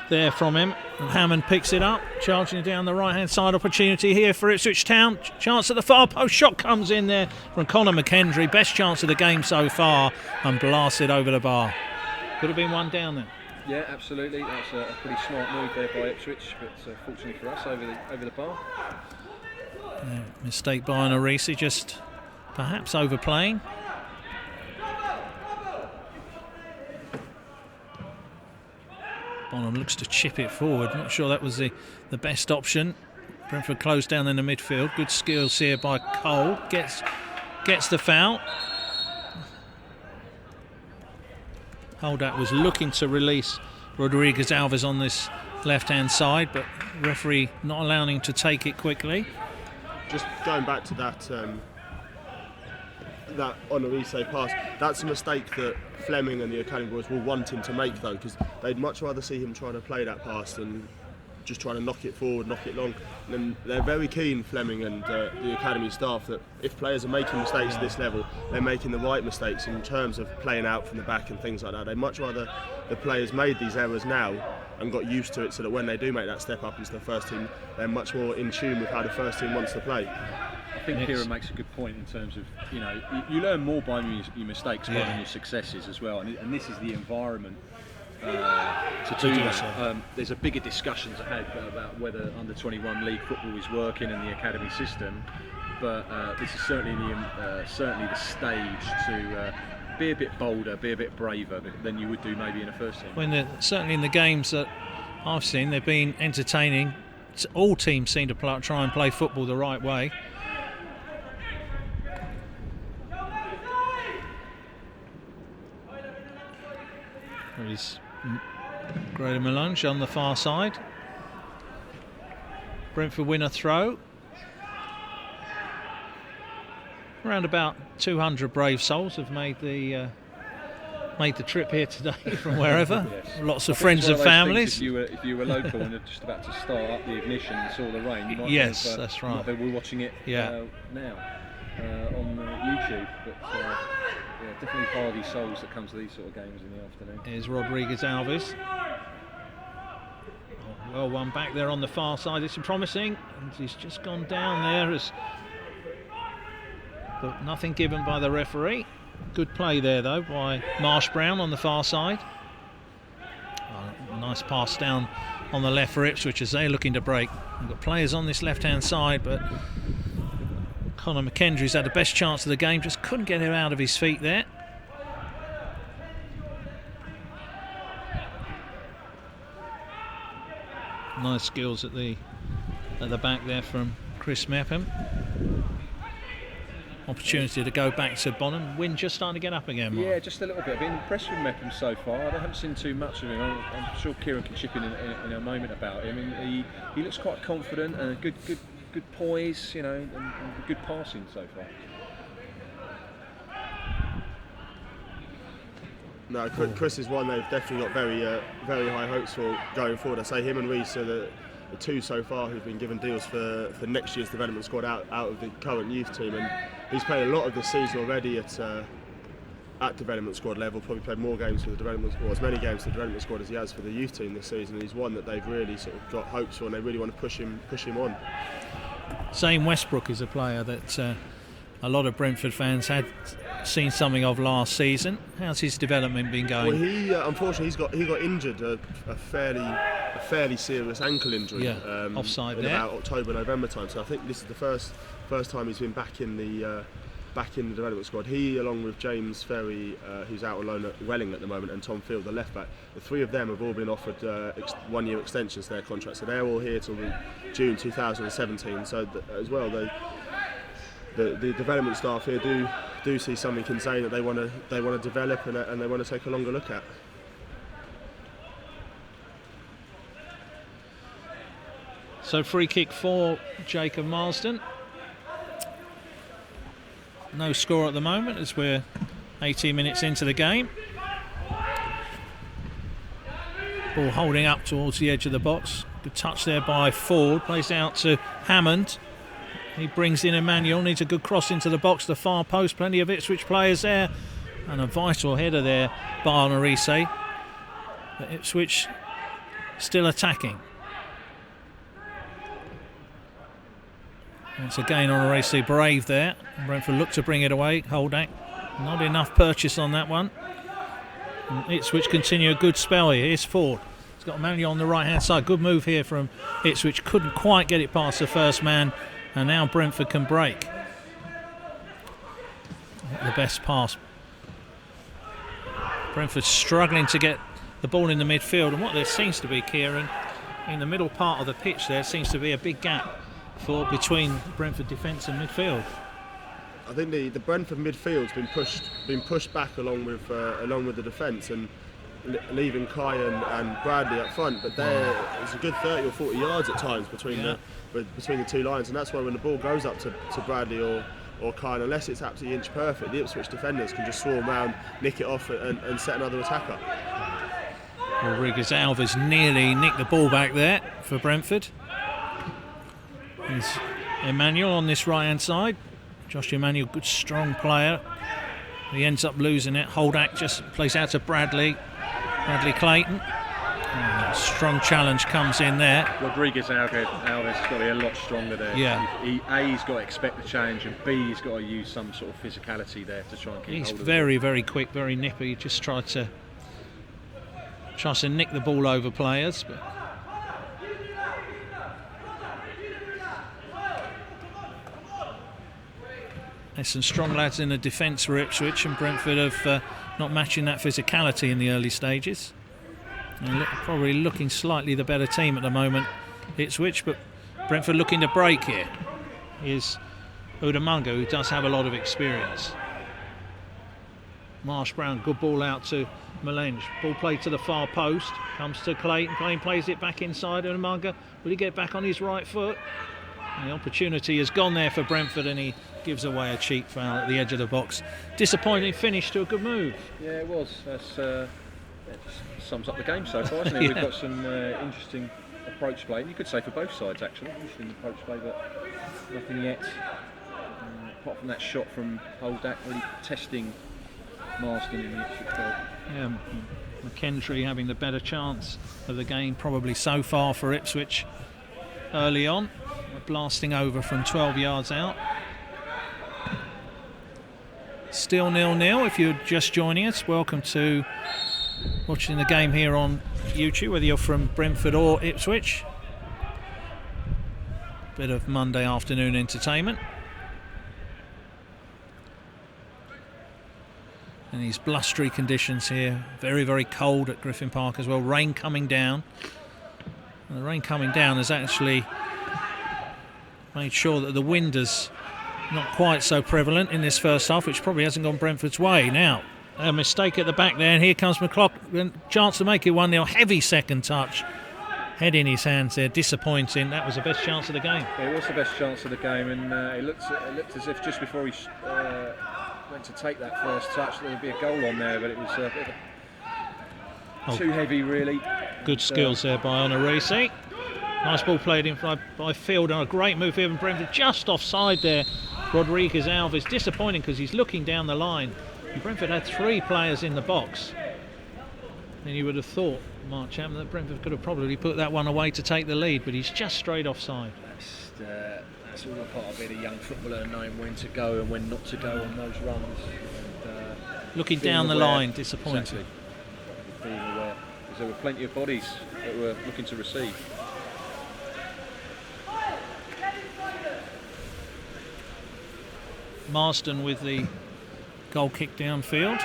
there from him. And Hammond picks it up, charging down the right-hand side. Opportunity here for Ipswich Town. Chance at the far post. Shot comes in there from Conor McKendry. Best chance of the game so far, and blasted over the bar. Could have been one down there. Yeah, absolutely. That's a pretty smart move there by Ipswich, but fortunately for us, over the bar. Yeah, mistake by Onorise, just perhaps overplaying. Bonham looks to chip it forward. Not sure that was the best option. Brentford closed down in the midfield. Good skills here by Cole. Gets the foul. Holdak was looking to release Rodriguez Alves on this left-hand side, but referee not allowing him to take it quickly. Just going back to that Onorise pass, that's a mistake that Fleming and the Academy boys will want him to make, though, because they'd much rather see him trying to play that pass than just trying to knock it forward, knock it long. And they're very keen, Fleming and the Academy staff, that if players are making mistakes at this level, they're making the right mistakes in terms of playing out from the back and things like that. They'd much rather the players made these errors now and got used to it, so that when they do make that step up into the first team, they're much more in tune with how the first team wants to play. I think Kieran makes a good point in terms of, you learn more by your mistakes rather than your successes as well, and this is the environment to do that. There's a bigger discussion to have about whether under-21 league football is working in the academy system, but this is certainly the stage to be a bit bolder, be a bit braver than you would do maybe in a first team. Certainly in the games that I've seen, they've been entertaining. All teams seem to try and play football the right way. There's Graham Malone on the far side. Brentford win a throw. Around about 200 brave souls have made the made the trip here today from wherever. Yes. Lots of friends and families. If you were local and you're just about to start up the ignition and saw the rain, you might that's right. might be watching it now on YouTube. But definitely hardy souls that come to these sort of games in the afternoon. Here's Rodriguez Alves. Well, one back there on the far side. It's promising, and he's just gone down there, but nothing given by the referee. Good play there though by Marsh Brown on the far side. Nice pass down on the left for Ipswich as they're looking to break. We've got players on this left hand side, but Conor McKendry's had the best chance of the game, just couldn't get him out of his feet there. Nice skills at the back there from Chris Mepham. Opportunity to go back to Bonham. Wind just starting to get up again, Mark. Yeah, just a little bit. I've been impressed with Mepham so far. I haven't seen too much of him. I'm sure Kieran can chip in a moment about him. And he looks quite confident and a good poise, and good passing so far. No, Chris is one they've definitely got very high hopes for going forward. I say him and Reece are the two so far who've been given deals for next year's development squad out of the current youth team, and he's played a lot of this season already at development squad level. Probably played more games for the development squad, as many games for the development squad as he has for the youth team this season. And he's one that they've really sort of got hopes for, and they really want to push him on. Zane Westbrook is a player that a lot of Brentford fans had seen something of last season. How's his development been going? Well, he unfortunately he got injured a fairly serious ankle injury. Offside in there. About October-November time. So I think this is the first time he's been back in the development squad. He, along with James Ferry, who's out on loan at Welling at the moment, and Tom Field, the left back, the three of them have all been offered 1 year extensions to their contracts. So they're all here till June 2017. So as well, the development staff here do see something in Zane that they want to develop and they want to take a longer look at. So free kick for Jacob Marsden. No score at the moment as we're 18 minutes into the game. Ball holding up towards the edge of the box. Good touch there by Ford. Plays out to Hammond. He brings in Emmanuel, needs a good cross into the box, the far post, plenty of Ipswich players there, and a vital header there by Onarise. But Ipswich still attacking. Once again, Onarise brave there. Brentford look to bring it away. Holdak, not enough purchase on that one. And Ipswich continue a good spell here. Here's Ford. He's got Emmanuel on the right hand side. Good move here from Ipswich. Couldn't quite get it past the first man. And now Brentford can break. The best pass. Brentford struggling to get the ball in the midfield. And what there seems to be, Kieran, in the middle part of the pitch there seems to be a big gap between Brentford defence and midfield. I think the Brentford midfield's been pushed back along with the defence and leaving Kai and Bradley up front. But there's a good 30 or 40 yards at times between the two lines, and that's why when the ball goes up to Bradley or Kai, unless it's absolutely inch perfect, the Ipswich defenders can just swarm round, nick it off and set another attack up. Rodriguez Alves nearly nicked the ball back there for Brentford. There's Emmanuel on this right hand side. Josh Emmanuel, good strong player. He ends up losing it. Holdak just plays out to Bradley Clayton. Strong challenge comes in there. Rodriguez Alves has got to be a lot stronger there. Yeah. He's got to expect the challenge, and B, he's got to use some sort of physicality there to try and keep hold of it. He's very, very quick, very nippy. Just tries to nick the ball over players. But there's some strong lads in the defence for Ipswich, and Brentford have not matching that physicality in the early stages. And probably looking slightly the better team at the moment, Ipswich, but Brentford looking to break here. Is Udamunga, who does have a lot of experience. Marsh Brown, good ball out to Malenge. Ball played to the far post, comes to Clayton. Clayton plays it back inside. Udamunga, will he get back on his right foot? The opportunity has gone there for Brentford, and he gives away a cheap foul at the edge of the box. Disappointing finish to a good move. Yeah, it was. That just sums up the game so far, hasn't it? Yeah. We've got some interesting approach play, and you could say for both sides actually. Interesting approach play, but nothing yet. Apart from that shot from Holdak, really testing Marsden in the Ipswich goal. Yeah, McKentry having the better chance of the game probably so far for Ipswich early on. Blasting over from 12 yards out. Still 0-0 if you're just joining us. Welcome to watching the game here on YouTube, whether you're from Brentford or Ipswich. Bit of Monday afternoon entertainment. And these blustery conditions here, very, very cold at Griffin Park as well. Rain coming down. And the rain coming down has actually made sure that the wind is not quite so prevalent in this first half, which probably hasn't gone Brentford's way. Now, a mistake at the back there, and here comes McLaughlin. Chance to make it 1-0. Heavy second touch. Head in his hands there, disappointing. That was the best chance of the game. Yeah, it was the best chance of the game, and it looked as if just before he went to take that first touch, there would be a goal on there, but it was a bit of too heavy, really. Good skills there by Onorisi. Nice ball played in by Field, and a great move here from Brentford. Just offside there, Rodriguez Alves. Disappointing because he's looking down the line. And Brentford had 3 players in the box. And you would have thought, Mark Chapman, that Brentford could have probably put that one away to take the lead, but he's just straight offside. That's all a part of being a young footballer, knowing when to go and when not to go on those runs. And, looking down the line, disappointing. Exactly. Being aware, because there were plenty of bodies that were looking to receive. Marsden with the goal kick downfield.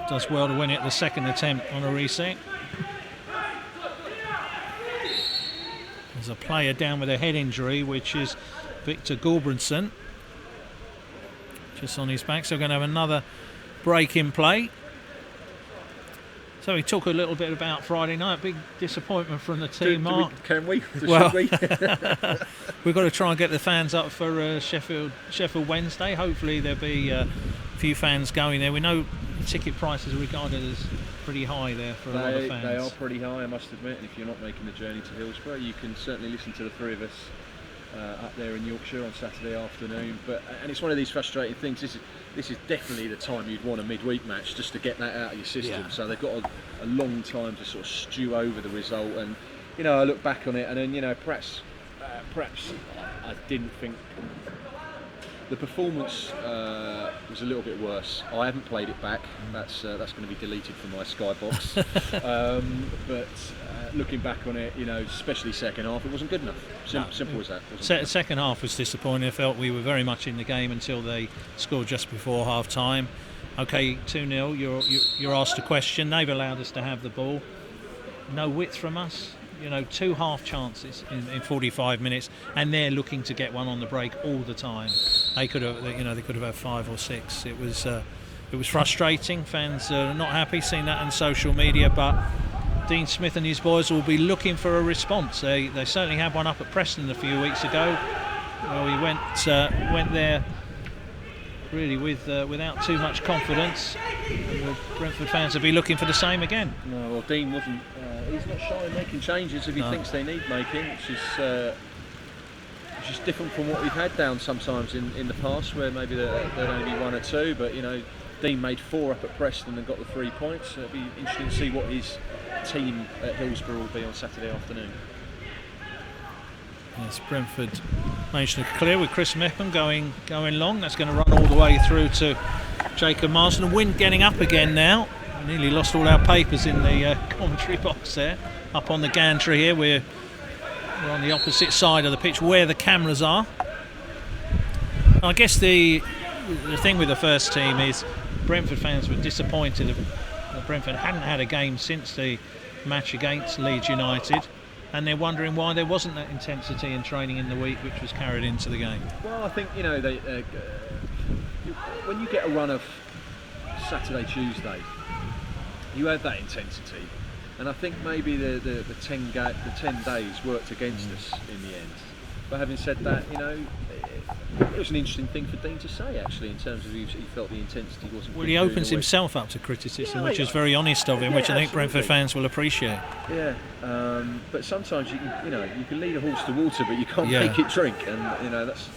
Does well to win it the second attempt on a reset. There's a player down with a head injury, which is Victor Gulbranson. Just on his back, so we're going to have another break in play. So we talk a little bit about Friday night. Big disappointment from the team, Mark. Can we? Well, Should we? We've got to try and get the fans up for Sheffield Wednesday. Hopefully there'll be a few fans going there. We know ticket prices are regarded as pretty high there for a lot of fans. They are pretty high, I must admit. And if you're not making the journey to Hillsborough, you can certainly listen to the 3 of us up there in Yorkshire on Saturday afternoon. And it's one of these frustrating things. This is definitely the time you'd want a midweek match, just to get that out of your system. Yeah. So they've got a long time to sort of stew over the result. And I look back on it, and then perhaps I didn't think the performance was a little bit worse. I haven't played it back. That's going to be deleted from my Skybox. But looking back on it, especially second half, it wasn't good enough. Simple as that. Second half was disappointing. I felt we were very much in the game until they scored just before half time. Okay, 2-0. You're asked a question. They've allowed us to have the ball. No width from us. 2 half chances in 45 minutes, and they're looking to get one on the break all the time. They could have had 5 or 6. It was frustrating. Fans are not happy seeing that on social media, but Dean Smith and his boys will be looking for a response. They certainly had one up at Preston a few weeks ago. Well, we went there really without too much confidence. And Brentford fans will be looking for the same again. No, well, Dean wasn't. He's not shy in making changes if he thinks they need making, which is different from what we've had down sometimes in the past, where maybe there'd only be 1 or 2. But Dean made 4 up at Preston and got the 3 points. So it'd be interesting to see what his team at Hillsborough will be on Saturday afternoon. Yes, Brentford managed to clear with Chris Mepham going long. That's going to run all the way through to Jacob Marsden. Wind getting up again now. We nearly lost all our papers in the commentary box there. Up on the gantry here, we're on the opposite side of the pitch where the cameras are. I guess the thing with the first team is Brentford fans were disappointed that Brentford hadn't had a game since the match against Leeds United, and they're wondering why there wasn't that intensity in training in the week which was carried into the game. Well, I think when you get a run of Saturday, Tuesday, you have that intensity, And I think maybe the 10 days worked against us in the end. But having said that, you know, it was an interesting thing for Dean to say, actually, in terms of he felt the intensity wasn't. Well, he opens himself up to criticism, which is very honest of him, which I think Brentford fans will appreciate. Yeah, but sometimes you can lead a horse to water, but you can't make it drink, and you know that's.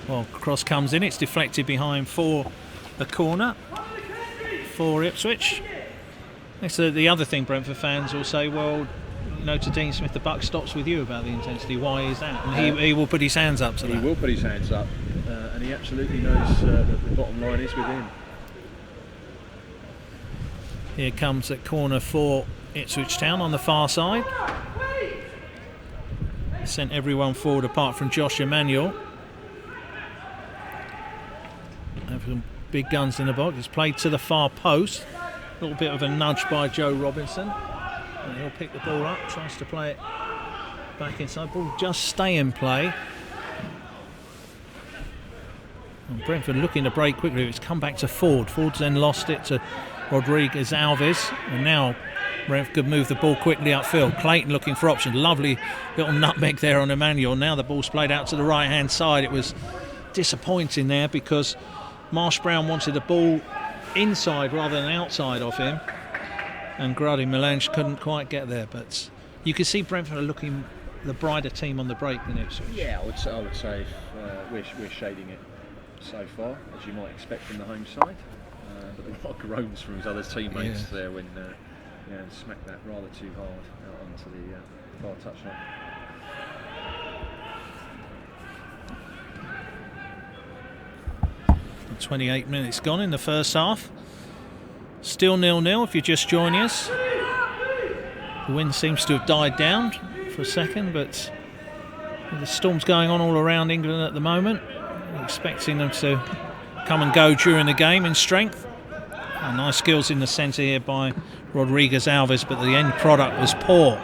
Well, cross comes in, it's deflected behind for the corner for Ipswich. That's the other thing Brentford fans will say, well, you know, to Dean Smith, the buck stops with you about the intensity. Why is that? And he will put his hands up to that. He will put his hands up, and he absolutely knows that the bottom line is with him. Here comes that corner for Ipswich Town on the far side. Sent everyone forward apart from Josh Emanuel. Have some big guns in the box. It's played to the far post. A little bit of a nudge by Joe Robinson. And he'll pick the ball up, tries to play it back inside. Ball just stay in play. And Brentford looking to break quickly. It's come back to Ford. Ford's then lost it to Rodriguez Alves. And now Brentford could move the ball quickly upfield. Clayton looking for options. Lovely little nutmeg there on Emmanuel. Now the ball's played out to the right hand side. It was disappointing there because Marsh Brown wanted the ball inside rather than outside of him. And Grady Melange couldn't quite get there, but you can see Brentford are looking the brighter team on the break than Ipswich. Yeah, I would say we're shading it so far, as you might expect from the home side. But there were a lot of groans from his other teammates there when smacked that rather too hard out onto the far touchline. And 28 minutes gone in the first half. Still 0-0 if you're just joining us. The wind seems to have died down for a second, but the storm's going on all around England at the moment. We're expecting them to come and go during the game in strength. Nice skills in the centre here by Rodriguez Alves, but the end product was poor.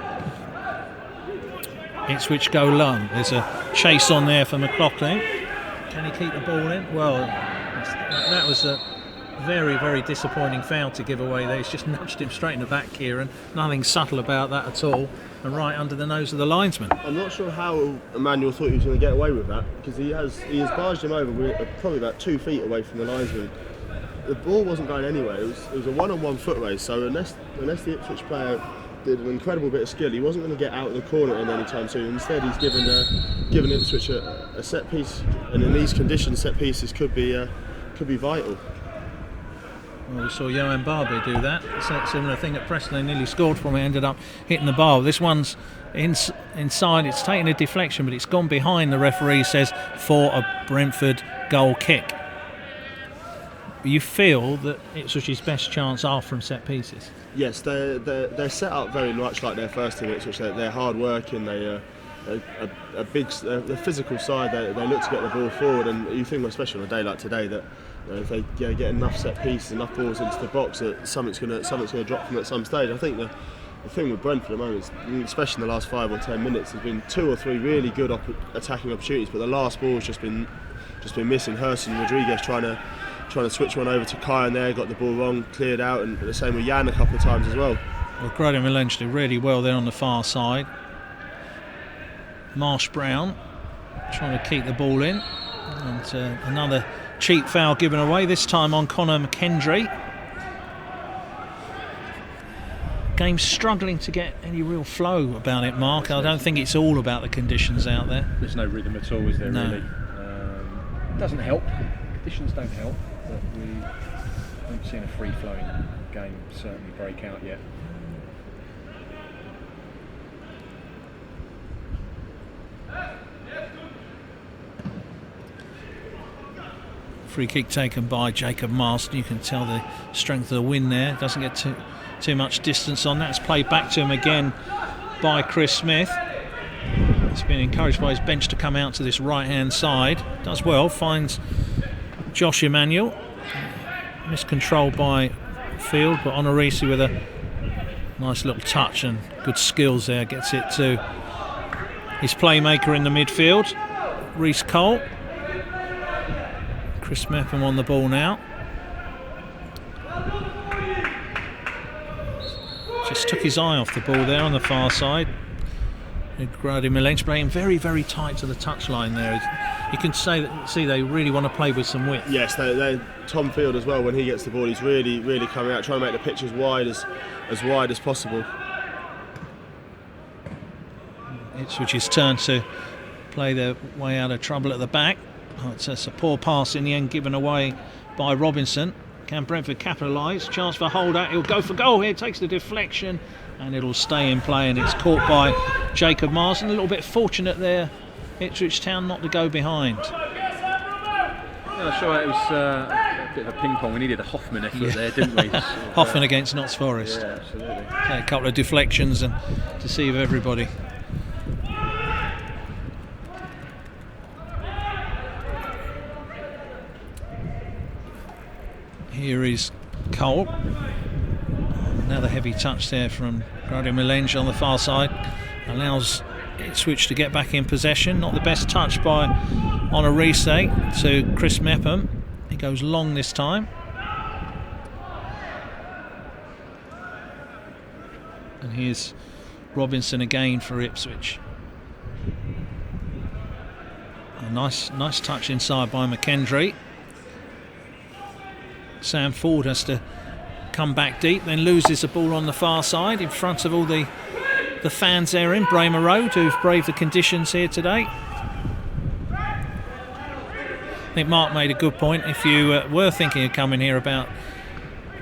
Ipswich go low. There's a chase on there for McLaughlin. Can he keep the ball in? Well, that was a very, very disappointing foul to give away there. He's just nudged him straight in the back, Kieran. Nothing subtle about that at all. And right under the nose of the linesman. I'm not sure how Emmanuel thought he was going to get away with that, because he has barged him over. We're probably about 2 feet away from the linesman. The ball wasn't going anywhere. It was a one-on-one foot race. So unless the Ipswich player did an incredible bit of skill, he wasn't going to get out of the corner in any time soon. Instead, he's given Ipswich a set piece, and in these conditions, set pieces could be vital. Well, we saw Johan Barber do that. It's a similar thing at Preston. They nearly scored from it, ended up hitting the bar. This one's inside. It's taken a deflection, but it's gone behind, the referee says, for a Brentford goal kick. You feel that Ipswich's best chance are from set pieces? Yes, they're set up very much like their first team, Ipswich. They're hard working. They're the physical side. They look to get the ball forward, and you think, especially on a day like today, that if they get enough set pieces, enough balls into the box, that something's going to drop from at some stage. I think the thing with Brentford at the moment is, especially in the last 5 or 10 minutes, there's been 2 or 3 really good attacking opportunities, but the last ball's just been missing. Hurst and Rodriguez trying to switch one over to Kyan there, got the ball wrong, cleared out, and the same with Jan a couple of times as well. Well, Grady Melange did really well there on the far side. Marsh Brown trying to keep the ball in, and another cheap foul given away, this time on Conor McKendry. Game's struggling to get any real flow about it, Mark. I don't think it's all about the conditions out there. There's no rhythm at all, is there? No. Really? It doesn't help. Conditions don't help, but we haven't seen a free-flowing game certainly break out yet. Free kick taken by Jacob Marston. You can tell the strength of the wind there. Doesn't get too much distance on that. It's played back to him again by Chris Smith. He's been encouraged by his bench to come out to this right hand side. Does well, finds Josh Emanuel. Miscontrolled by Field, but Honorisi with a nice little touch and good skills there. Gets it to his playmaker in the midfield, Reece Cole. Chris Mepham on the ball now. just took his eye off the ball there on the far side. Grady Milench playing very, very tight to the touchline there. You can see they really want to play with some width. Yes, Tom Field as well, when he gets the ball, he's really, really coming out, trying to make the pitch as wide as possible. Ipswich's turn to play their way out of trouble at the back. Oh, it's a poor pass in the end given away by Robinson. Can Brentford capitalise? Chance for Holder. He'll go for goal here. Takes the deflection and it'll stay in play, and it's caught by Jacob Marsden. A little bit fortunate there, Ipswich Town, not to go behind. Yeah, sure, it was a bit of a ping pong. We needed a Hoffman effort there, didn't we? Hoffman against Notts Forest. Yeah, absolutely. A couple of deflections and deceive everybody. Here is Cole. Another heavy touch there from Grady Milench on the far side. Allows Ipswich to get back in possession. Not the best touch by Onarise to Chris Mepham. He goes long this time. And here's Robinson again for Ipswich. A nice touch inside by McKendry. Sam Ford has to come back deep, then loses the ball on the far side in front of all the fans there in Braemar Road who've braved the conditions here today. I think Mark made a good point. If you were thinking of coming here about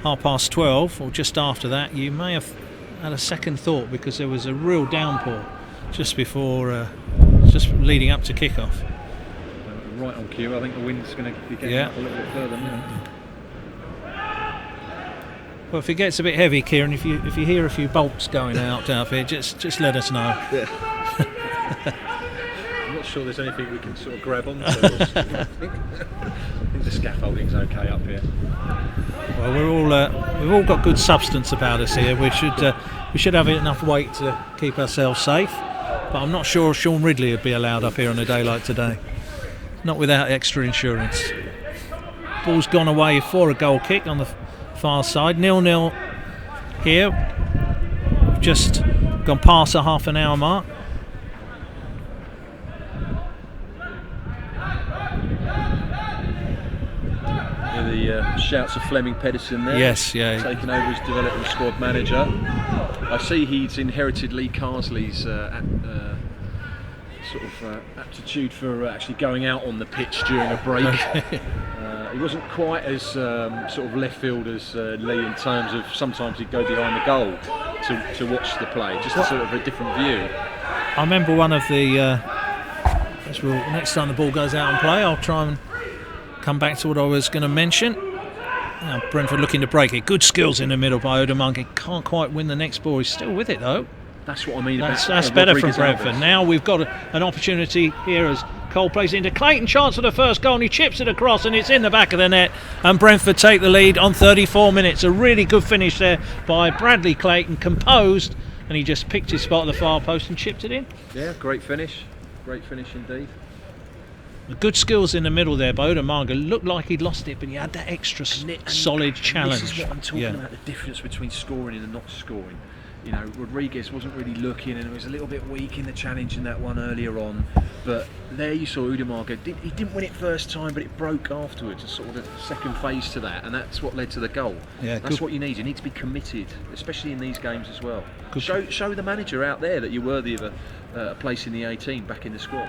12:30 or just after that, you may have had a second thought, because there was a real downpour just before, just leading up to kick-off. Right on cue. I think the wind's going to be getting up a little bit further now. Well, if it gets a bit heavy, Kieran, if you hear a few bolts going out here, just let us know. Yeah. I'm not sure there's anything we can sort of grab onto. I think the scaffolding's okay up here. Well, we've all got good substance about us here. We should have enough weight to keep ourselves safe. But I'm not sure Sean Ridley would be allowed up here on a day like today. Not without extra insurance. Ball's gone away for a goal kick on the far side. 0-0 here. We've just gone past the half an hour mark. The shouts of Fleming Pedersen there. Yes, yeah. Taking over as development squad manager. I see he's inherited Lee Carsley's aptitude for actually going out on the pitch during a break. He wasn't quite as sort of left field as Lee, in terms of sometimes he'd go behind the goal to watch the play, just a sort of a different view. I remember one of the next time the ball goes out and play, I'll try and come back to what I was going to mention. Now Brentford looking to break it. Good skills in the middle by Odemunge. Can't quite win the next ball. He's still with it though. That's what I mean. That's better from Brentford. Now we've got an opportunity here as Cole plays into Clayton. Chance for the first goal, and he chips it across, and it's in the back of the net. And Brentford take the lead on 34 minutes. A really good finish there by Bradley Clayton, composed, and he just picked his spot at the far post and chipped it in. Yeah, great finish. Great finish indeed. Good skills in the middle there by Odemunge. Looked like he'd lost it, but he had that extra solid challenge. This is what I'm talking about, the difference between scoring and not scoring. You know, Rodriguez wasn't really looking, and it was a little bit weak in the challenge in that one earlier on. But there you saw Odemunge. He didn't win it first time, but it broke afterwards. A sort of a second phase to that, and that's what led to the goal. Yeah, that's what you need. You need to be committed, especially in these games as well. Show the manager out there that you're worthy of a place in the 18 back in the squad.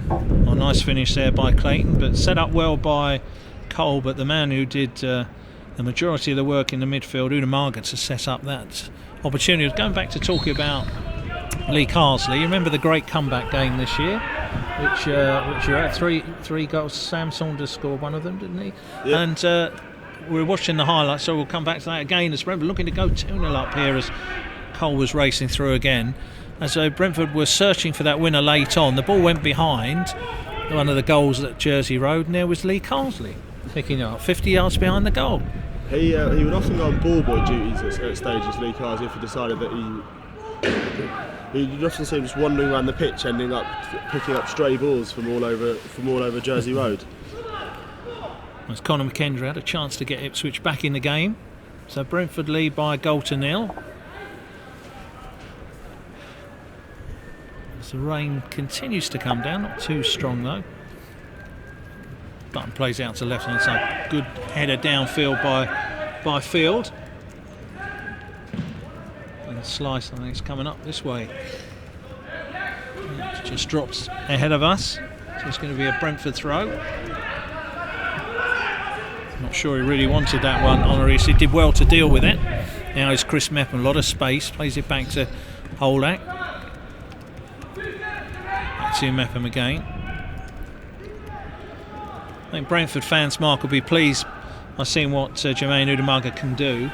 Well, nice finish there by Clayton, but set up well by Cole. But the man who did the majority of the work in the midfield, Odemunge, to set up that opportunity. Going back to talking about Lee Carsley, you remember the great comeback game this year, which you had three goals. Sam Saunders scored one of them, didn't he? Yeah. And we were watching the highlights, so we'll come back to that again. As Brentford looking to go 2-0 up here as Cole was racing through again. As though Brentford were searching for that winner late on, the ball went behind one of the goals at Jersey Road, and there was Lee Carsley picking up 50 yards behind the goal. He would often go on ball boy duties at stages, Lee Carsley, if he decided that he'd often see him just wandering around the pitch, ending up picking up stray balls from all over Jersey Road. As Conor McKendry had a chance to get Ipswich back in the game, so Brentford lead by a goal to 0. As the rain continues to come down, not too strong though. Button plays out to the left-hand side. Good header downfield by Field. And Slice, I think it's coming up this way. It just drops ahead of us. So it's going to be a Brentford throw. Not sure he really wanted that one. Honoris, he did well to deal with it. Now is Chris Mepham, a lot of space, plays it back to Holak. Back to Mepham again. I think Brentford fans, Mark, will be pleased by seeing what Jermaine Udamaga can do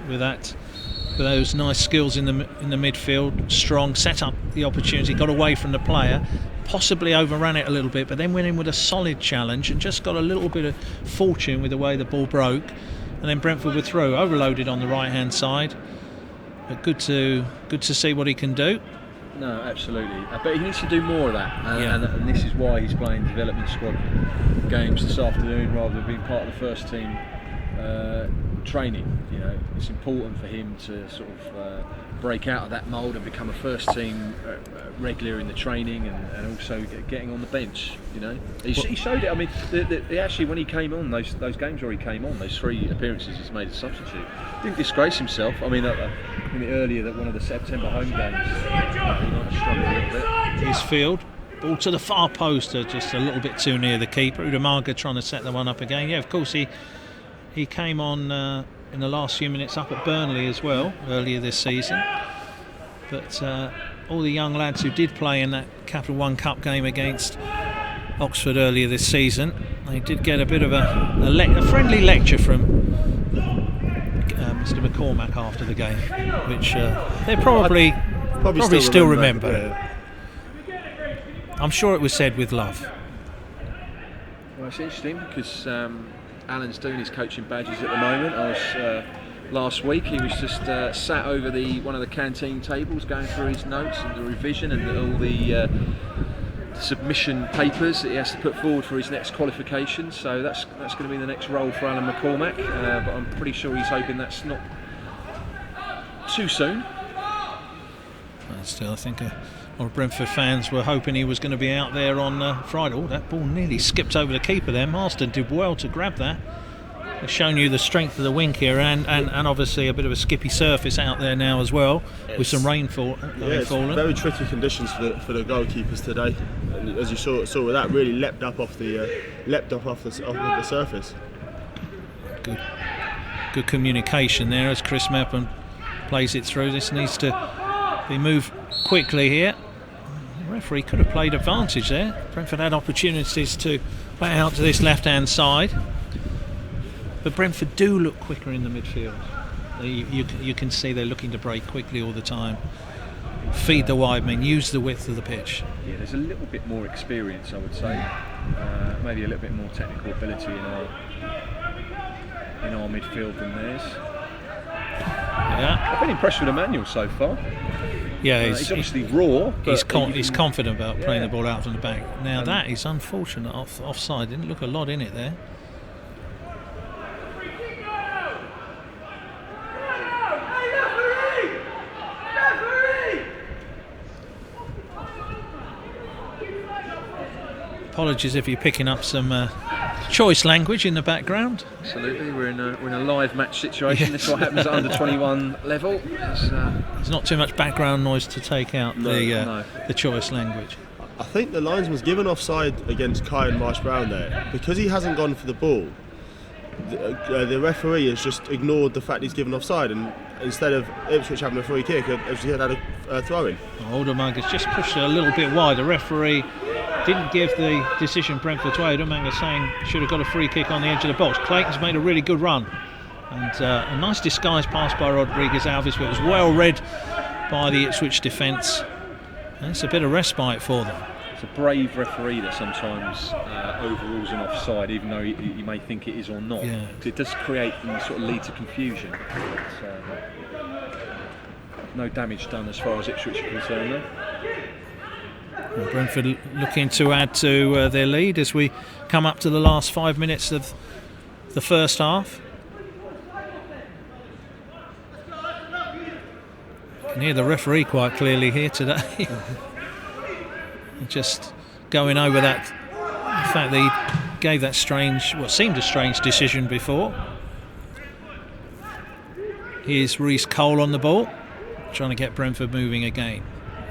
with that, with those nice skills in the midfield. Strong, set up the opportunity, got away from the player, possibly overran it a little bit, but then went in with a solid challenge and just got a little bit of fortune with the way the ball broke. And then Brentford were through, overloaded on the right-hand side. But good to see what he can do. No, absolutely. But he needs to do more of that, and this is why he's playing development squad games this afternoon rather than being part of the first team training. You know, it's important for him to sort of break out of that mould and become a first team regular in the training and also getting on the bench. You know, he showed it. I mean, actually when he came on, those games where he came on, those 3 appearances he's made a substitute, didn't disgrace himself. I mean, earlier that one of the September home games, he might have struggled a little bit. His Field. Ball to the far post, just a little bit too near the keeper. Udamaga trying to set the one up again. Yeah, of course he came on in the last few minutes up at Burnley as well earlier this season. But all the young lads who did play in that Capital One Cup game against Oxford earlier this season, they did get a bit of a friendly lecture from Mr. McCormack after the game, which they probably still remember. Yeah. I'm sure it was said with love. Well, it's interesting because Alan's doing his coaching badges at the moment. I was last week. He was just sat over one of the canteen tables, going through his notes and the revision and all the submission papers that he has to put forward for his next qualification. So that's going to be the next role for Alan McCormack. But I'm pretty sure he's hoping that's not too soon. Still, I think a lot of Brentford fans were hoping he was going to be out there on Friday. Oh, that ball nearly skipped over the keeper there. Marston did well to grab that. It's shown you the strength of the wing here, and obviously a bit of a skippy surface out there now as well, with some rainfall fallen. Very tricky conditions for the goalkeepers today. And as you saw with that, really leapt up off the surface. Good communication there as Chris Mepham plays it through. This needs to be moved quickly here. The referee could have played advantage there. Brentford had opportunities to play out to this left-hand side, but Brentford do look quicker in the midfield. You can see they're looking to break quickly all the time, feed the wide men, use the width of the pitch. Yeah, there's a little bit more experience, I would say. Maybe a little bit more technical ability in our midfield than theirs. Yeah, I've been impressed with Emmanuel so far. Yeah, he's obviously raw. He's confident about playing the ball out from the back. Now that is unfortunate offside. Didn't look a lot in it there. Apologies if you're picking up some choice language in the background. Absolutely, we're in a live match situation. Yes. This is what happens at under 21 level. There's not too much background noise to take out the choice language. I think the linesman's given offside against Kyan Marsh-Brown there because he hasn't gone for the ball. The referee has just ignored the fact he's given offside, and instead of Ipswich having a free kick, he had a throw-in. Udamaga just pushed it a little bit wide. The referee didn't give the decision Brentford's way. Udamaga saying should have got a free kick on the edge of the box. Clayton's made a really good run, and a nice disguised pass by Rodriguez Alves, but it was well read by the Ipswich defence. And it's a bit of respite for them. It's a brave referee that sometimes overrules an offside, even though you may think it is or not. Yeah. It does create and sort of lead to confusion. No damage done as far as Ipswich are concerned there. Well, Brentford looking to add to their lead as we come up to the last 5 minutes of the first half. You can hear the referee quite clearly here today. just going over that, the fact that he gave that strange, what seemed a strange decision before. Here's Reece Cole on the ball, trying to get Brentford moving again.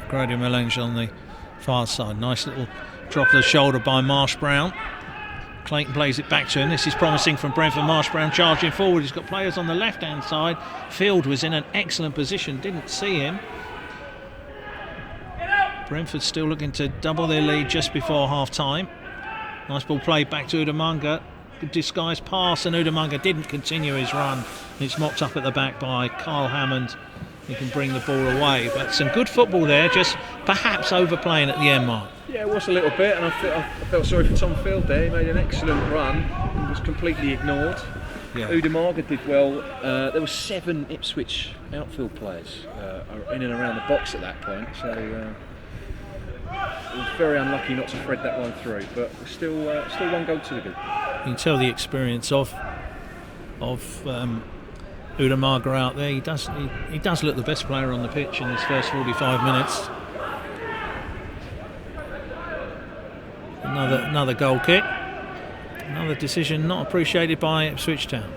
Grady Melange on the far side. Nice little drop of the shoulder by Marsh Brown. Clayton plays it back to him. This is promising from Brentford. Marsh Brown charging forward. He's got players on the left-hand side. Field was in an excellent position. Didn't see him. Brentford still looking to double their lead just before half-time. Nice ball played back to Udamanga. Good disguised pass, and Udamanga didn't continue his run. It's mopped up at the back by Kyle Hammond. He can bring the ball away. But some good football there, just perhaps overplaying at the end mark. Yeah, it was a little bit, and I felt sorry for Tom Field there. He made an excellent run and was completely ignored. Yeah. Udamanga did well. There were 7 Ipswich outfield players in and around the box at that point, so it was very unlucky not to thread that one through. But still one goal to the good. You can tell the experience of Udamanga out there. He does look the best player on the pitch in his first 45 minutes. Another goal kick. Another decision not appreciated by Ipswich Town.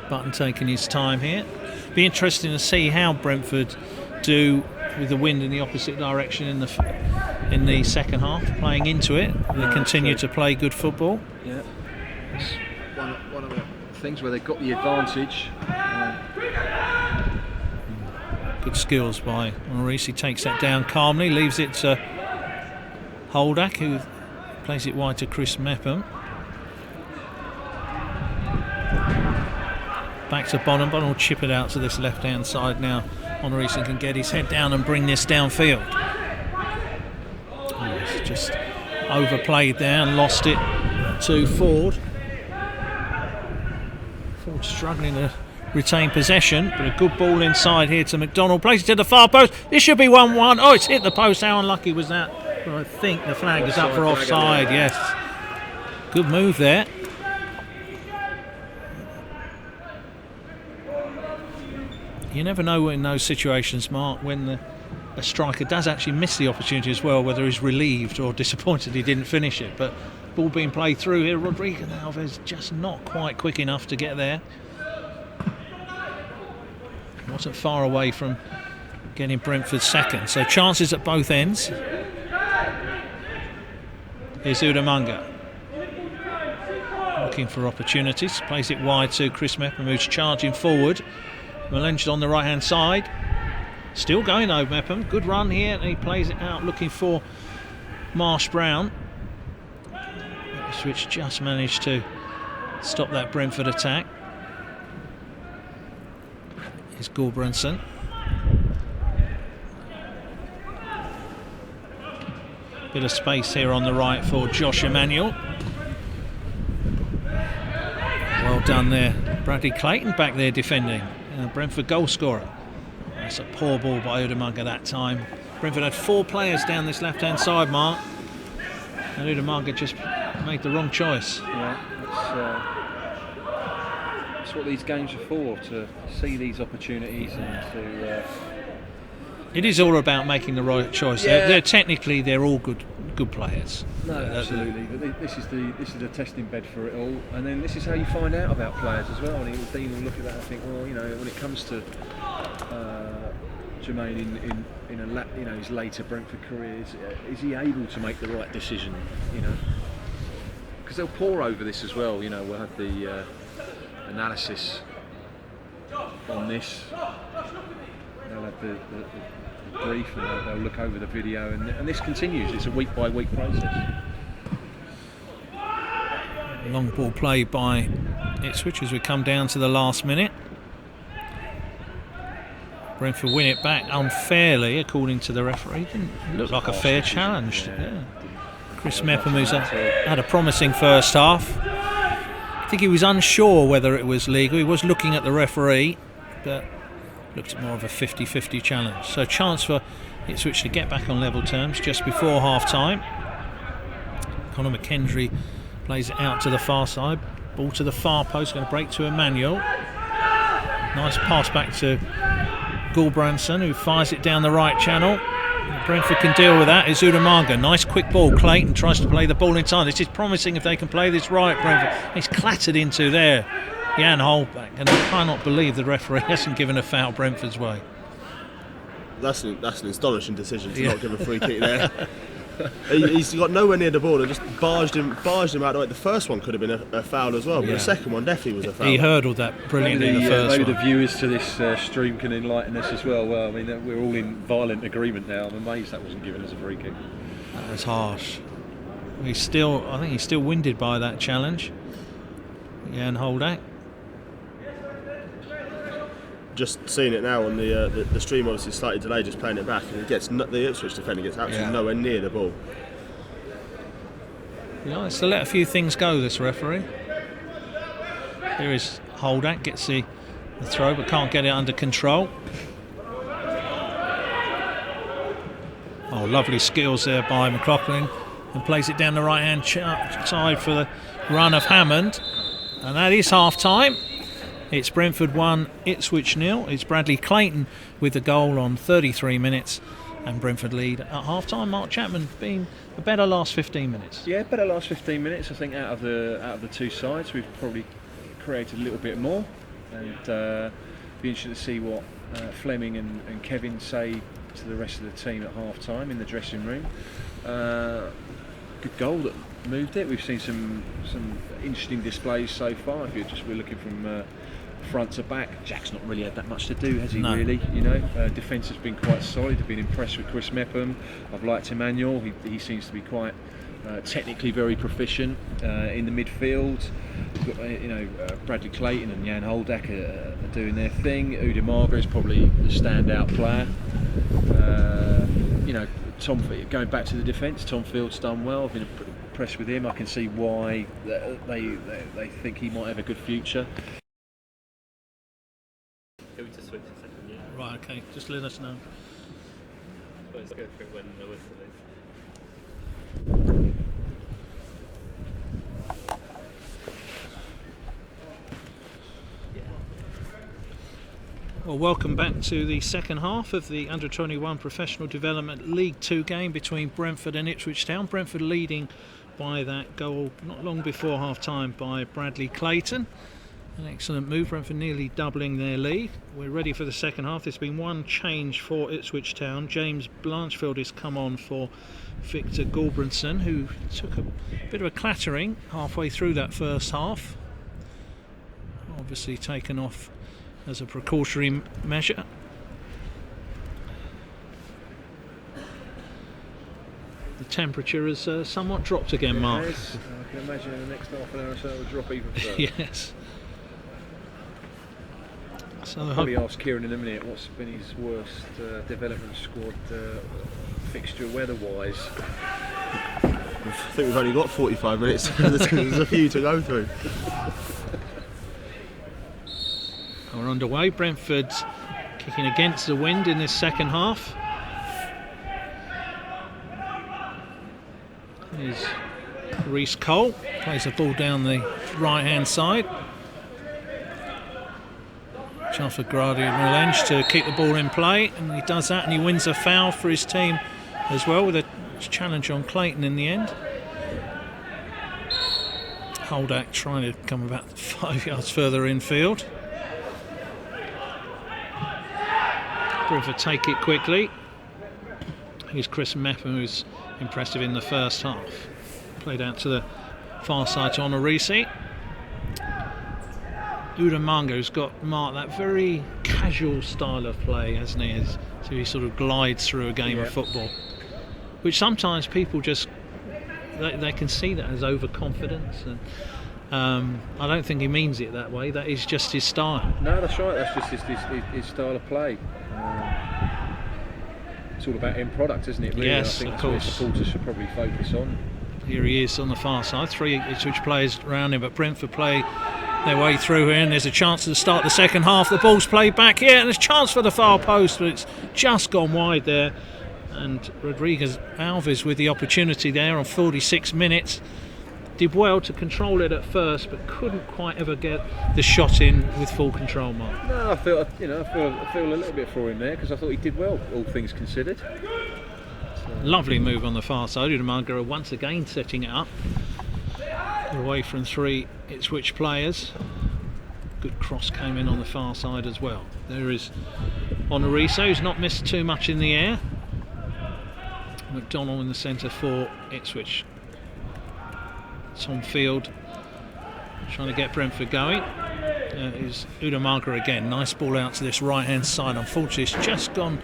Button taking his time here. Be interesting to see how Brentford do with the wind in the opposite direction in the second half, playing into it. They continue to play good football. Yeah, it's one of the things where they got the advantage. Good skills by Maurice. He takes that down calmly, leaves it to Holdak, who plays it wide to Chris Mepham. Back to Bonham. Bonham will chip it out to this left-hand side now. Maurice can get his head down and bring this downfield. It's just overplayed there and lost it to Ford. Ford struggling to retain possession, but a good ball inside here to McDonald. Plays it to the far post. This should be 1-1. Oh, it's hit the post. How unlucky was that? Well, I think the flag is up for offside. Yes. Good move there. You never know in those situations, Mark, when a striker does actually miss the opportunity as well, whether he's relieved or disappointed he didn't finish it. But ball being played through here. Rodriguez Alves just not quite quick enough to get there. Wasn't far away from getting Brentford second. So chances at both ends. Here's Udamanga. Looking for opportunities. Plays it wide to Chris Mepham, who's charging forward. Melange on the right hand side. Still going though, Mepham. Good run here, and he plays it out looking for Marsh Brown. Ipswich just managed to stop that Brentford attack. Here's Gulbranson. Bit of space here on the right for Josh Emanuel. Well done there. Bradley Clayton back there defending. Brentford goal scorer. That's a poor ball by Udamanga that time. Brentford had 4 players down this left-hand side, Mark. And Udamanga just made the wrong choice. Yeah, that's what these games are for, to see these opportunities and to... It is all about making the right choice. Yeah. They're all good players. No, absolutely. But this is the testing bed for it all, and then this is how you find out about players as well. And Dean will look at that and think, well, when it comes to Jermaine in his later Brentford career, is he able to make the right decision? Because they'll pore over this as well. We'll have the analysis on this. They'll have the brief, and they'll look over the video, and this continues. It's a week by week process. Long ball play by Ipswich as we come down to the last minute. Brentford win it back unfairly, according to the referee. Didn't look like a fair challenge. Yeah. Chris Mepham, who's had a promising first half. I think he was unsure whether it was legal. He was looking at the referee, but looked at more of a 50-50 challenge. So chance for Ipswich to get back on level terms just before half-time. Conor McKendry plays it out to the far side. Ball to the far post, going to break to Emmanuel. Nice pass back to Gulbranson, who fires it down the right channel. Brentford can deal with that. Is Udamanga. Nice quick ball. Clayton tries to play the ball in time. This is promising if they can play this right, Brentford. He's clattered into there. Jan Holback, and I cannot believe the referee hasn't given a foul Brentford's way. That's an astonishing decision to not give a free kick there. He's got nowhere near the ball and just barged him out of the way. The first one could have been a foul as well, but the second one definitely was a foul. He hurdled that brilliantly in the first maybe one. the viewers to this stream can enlighten us as well. Well, I mean, we're all in violent agreement now. I'm amazed that wasn't given as a free kick. That was harsh. I think he's still winded by that challenge. Jan Holback. Just seeing it now on the stream, obviously slightly delayed, just playing it back, and the Ipswich defender gets absolutely nowhere near the ball. He likes to let a few things go, this referee. Here is Holback, gets the throw but can't get it under control. Oh, lovely skills there by McLaughlin, and plays it down the right hand side for the run of Hammond, and that is half time. It's Brentford 1, Ipswich 0. It's Bradley Clayton with the goal on 33 minutes, and Brentford lead at half-time. Mark Chapman being a better last 15 minutes. Yeah, better last 15 minutes. I think out of the two sides, we've probably created a little bit more, and be interested to see what Fleming and Kevin say to the rest of the team at half-time in the dressing room. Good goal that moved it. We've seen some interesting displays so far. If we're looking from front to back, Jack's not really had that much to do, has he? No. Really, defence has been quite solid. I've been impressed with Chris Mepham. I've liked Emmanuel. He seems to be quite technically very proficient in the midfield. Bradley Clayton and Jan Holback are doing their thing. Udamaga is probably the standout player. Tom, going back to the defence, Tom Field's done well. I've been impressed with him. I can see why they think he might have a good future. Right, okay, just let us know. Let's go through when the whistle is. Well, welcome back to the second half of the Under-21 Professional Development League 2 game between Brentford and Ipswich Town. Brentford leading by that goal not long before half-time by Bradley Clayton. An excellent move, Brentford nearly doubling their lead. We're ready for the second half. There's been one change for Ipswich Town. James Blanchfield has come on for Victor Gulbranson, who took a bit of a clattering halfway through that first half. Obviously taken off as a precautionary measure. The temperature has somewhat dropped again, Mark. Yes, I can imagine in the next half an hour or so it will drop even further. Yes. So I'll probably ask Kieran in a minute what's been his worst development squad fixture weather-wise. I think we've only got 45 minutes. There's a few to go through. We're underway. Brentford kicking against the wind in this second half. Here's Reece Cole, plays the ball down the right hand side. Chance for Grady Mulenge to keep the ball in play, and he does that, and he wins a foul for his team as well, with a challenge on Clayton in the end. Holback trying to come about 5 yards further infield. Brentford take it quickly. Here's Chris Mepham, who's impressive in the first half. Played out to the far side to Onorisi. Udamanga, who's got Mark that very casual style of play, hasn't he? So he sort of glides through a game of football, which sometimes people just they can see that as overconfidence, and I don't think he means it that way. That is just his style. No, that's right. That's just his style of play. It's all about end product, isn't it? Really? Yes, I think of that's what course. supporters should probably focus on. Here he is on the far side. 3 Ipswich players around him, but Brentford play their way through here, and there's a chance to start the second half. The ball's played back here, and there's a chance for the far post, but it's just gone wide there. And Rodriguez Alves with the opportunity there on 46 minutes. did well to control it at first, but couldn't quite ever get the shot in with full control, Mark. No, I feel a little bit for him there, because I thought he did well, all things considered. Lovely move on the far side. Udamaga once again setting it up. Away from 3 Ipswich players. Good cross came in on the far side as well. There is Onoriso, who's not missed too much in the air. McDonald in the centre for Ipswich. Tom Field trying to get Brentford going. Is Udamaga again. Nice ball out to this right hand side. Unfortunately, it's just gone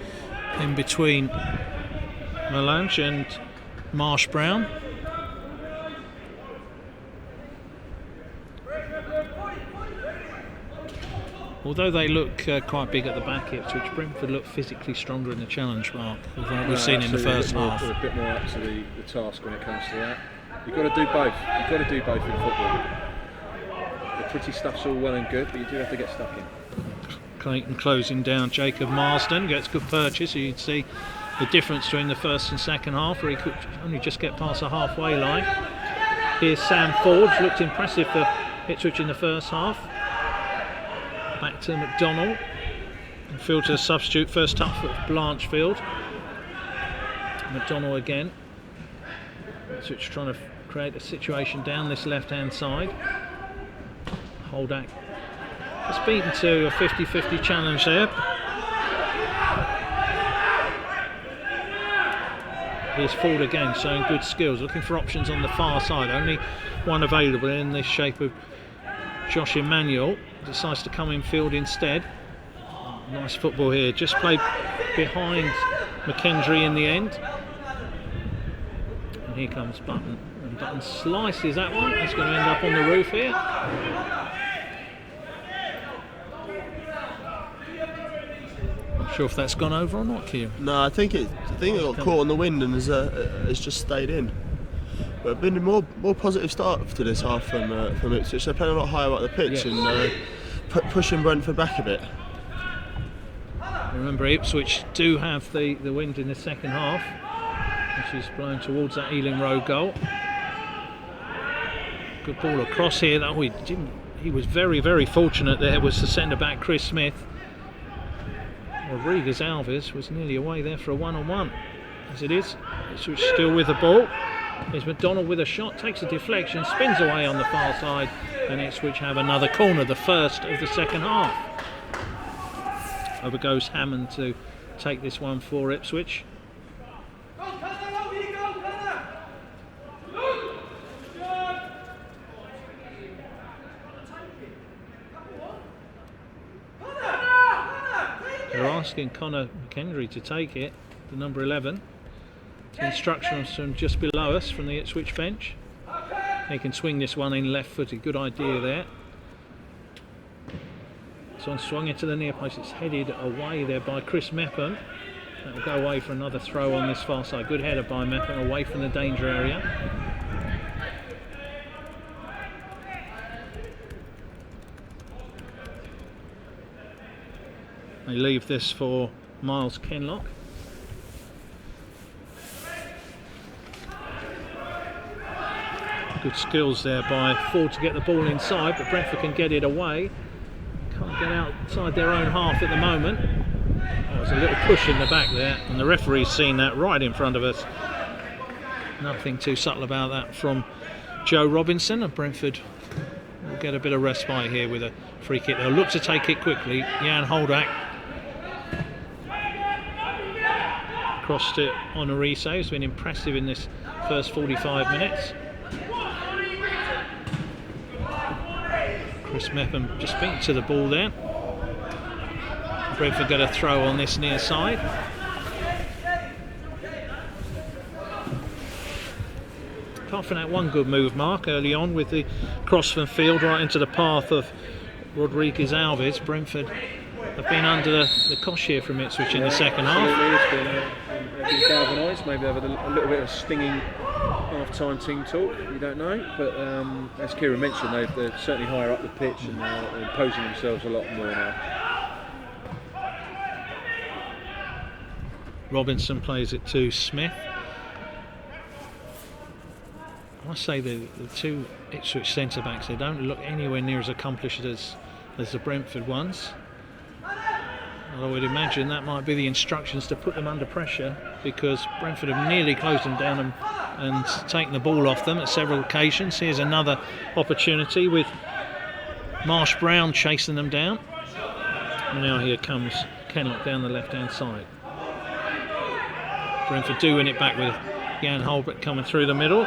in between Melange and Marsh Brown. Although they look quite big at the back, Ipswich, Brentford look physically stronger in the challenge, Mark, than what we've seen in the first half. A bit more up to the task when it comes to that. You've got to do both. You've got to do both in football. The pretty stuff's all well and good, but you do have to get stuck in. Clayton closing down. Jacob Marsden gets good purchase. So you'd see the difference between the first and second half, where he could only just get past the halfway line. Here's Sam Forge, looked impressive for Ipswich in the first half. Back to McDonald. And Field to the substitute. First touch for Blanchfield. McDonald again. Ipswich trying to create a situation down this left hand side. Holdak just beaten to a 50-50 challenge there. Here's Ford again, showing good skills, looking for options on the far side. Only one available in the shape of Josh Emmanuel. Decides to come in field instead. Nice football here, just played behind McKendry in the end. And here comes Button, and Button slices that one. That's going to end up on the roof here. Not sure if that's gone over or not, Kieran. No, I think it got caught on the wind and has just stayed in. But been a more positive start to this half from Ipswich. They're playing a lot higher up the pitch, yes, and pushing Brentford back a bit. Remember, Ipswich do have the wind in the second half, which is blown towards that Ealing Road goal. Good ball across here. That he was very, very fortunate there. Was the centre back Chris Smith. Rodriguez Alves was nearly away there for a one-on-one. As it is, Ipswich still with the ball. There's McDonald with a shot, takes a deflection, spins away on the far side, and Ipswich have another corner, the first of the second half. Over goes Hammond to take this one for Ipswich. They're asking Conor McKendry to take it, the number 11. Instructions from just below us from the Ipswich bench. He can swing this one in left-footed. Good idea there. This one swung into the near post. It's headed away there by Chris Mepham. That will go away for another throw on this far side. Good header by Mepham away from the danger area. They leave this for Miles Kenlock. Good skills there by Ford to get the ball inside, but Brentford can get it away. Can't get outside their own half at the moment. Oh, there's a little push in the back there, and the referee's seen that right in front of us. Nothing too subtle about that from Joe Robinson, and Brentford will get a bit of respite here with a free kick. They'll look to take it quickly. Jan Holdak crossed it on Ariso, who's been impressive in this first 45 minutes. Chris Mepham just beaten to the ball there. Brentford got a throw on this near side. Apart from that one good move, Mark, early on with the cross from Field right into the path of Rodriguez Alves, Brentford have been under the cosh here from Ipswich in the second half. It's been galvanised, maybe have a little bit of stinging half-time team talk, you don't know, but as Kieran mentioned, they're certainly higher up the pitch and they're imposing themselves a lot more now. Robinson plays it to Smith. must say the two Ipswich centre-backs, they don't look anywhere near as accomplished as the Brentford ones. I would imagine that might be the instructions to put them under pressure, because Brentford have nearly closed them down and taken the ball off them at several occasions. Here's another opportunity with Marsh Brown chasing them down. And now here comes Kenlock down the left-hand side. Brentford do win it back with Jan Holbert coming through the middle.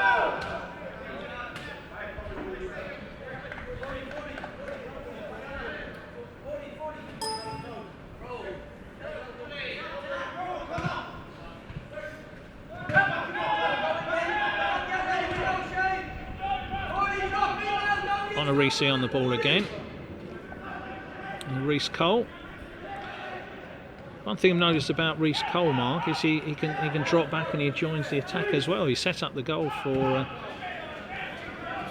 Reese on the ball again. And Reese Cole. One thing I've noticed about Reese Cole, Mark, is he can drop back and he joins the attack as well. He set up the goal for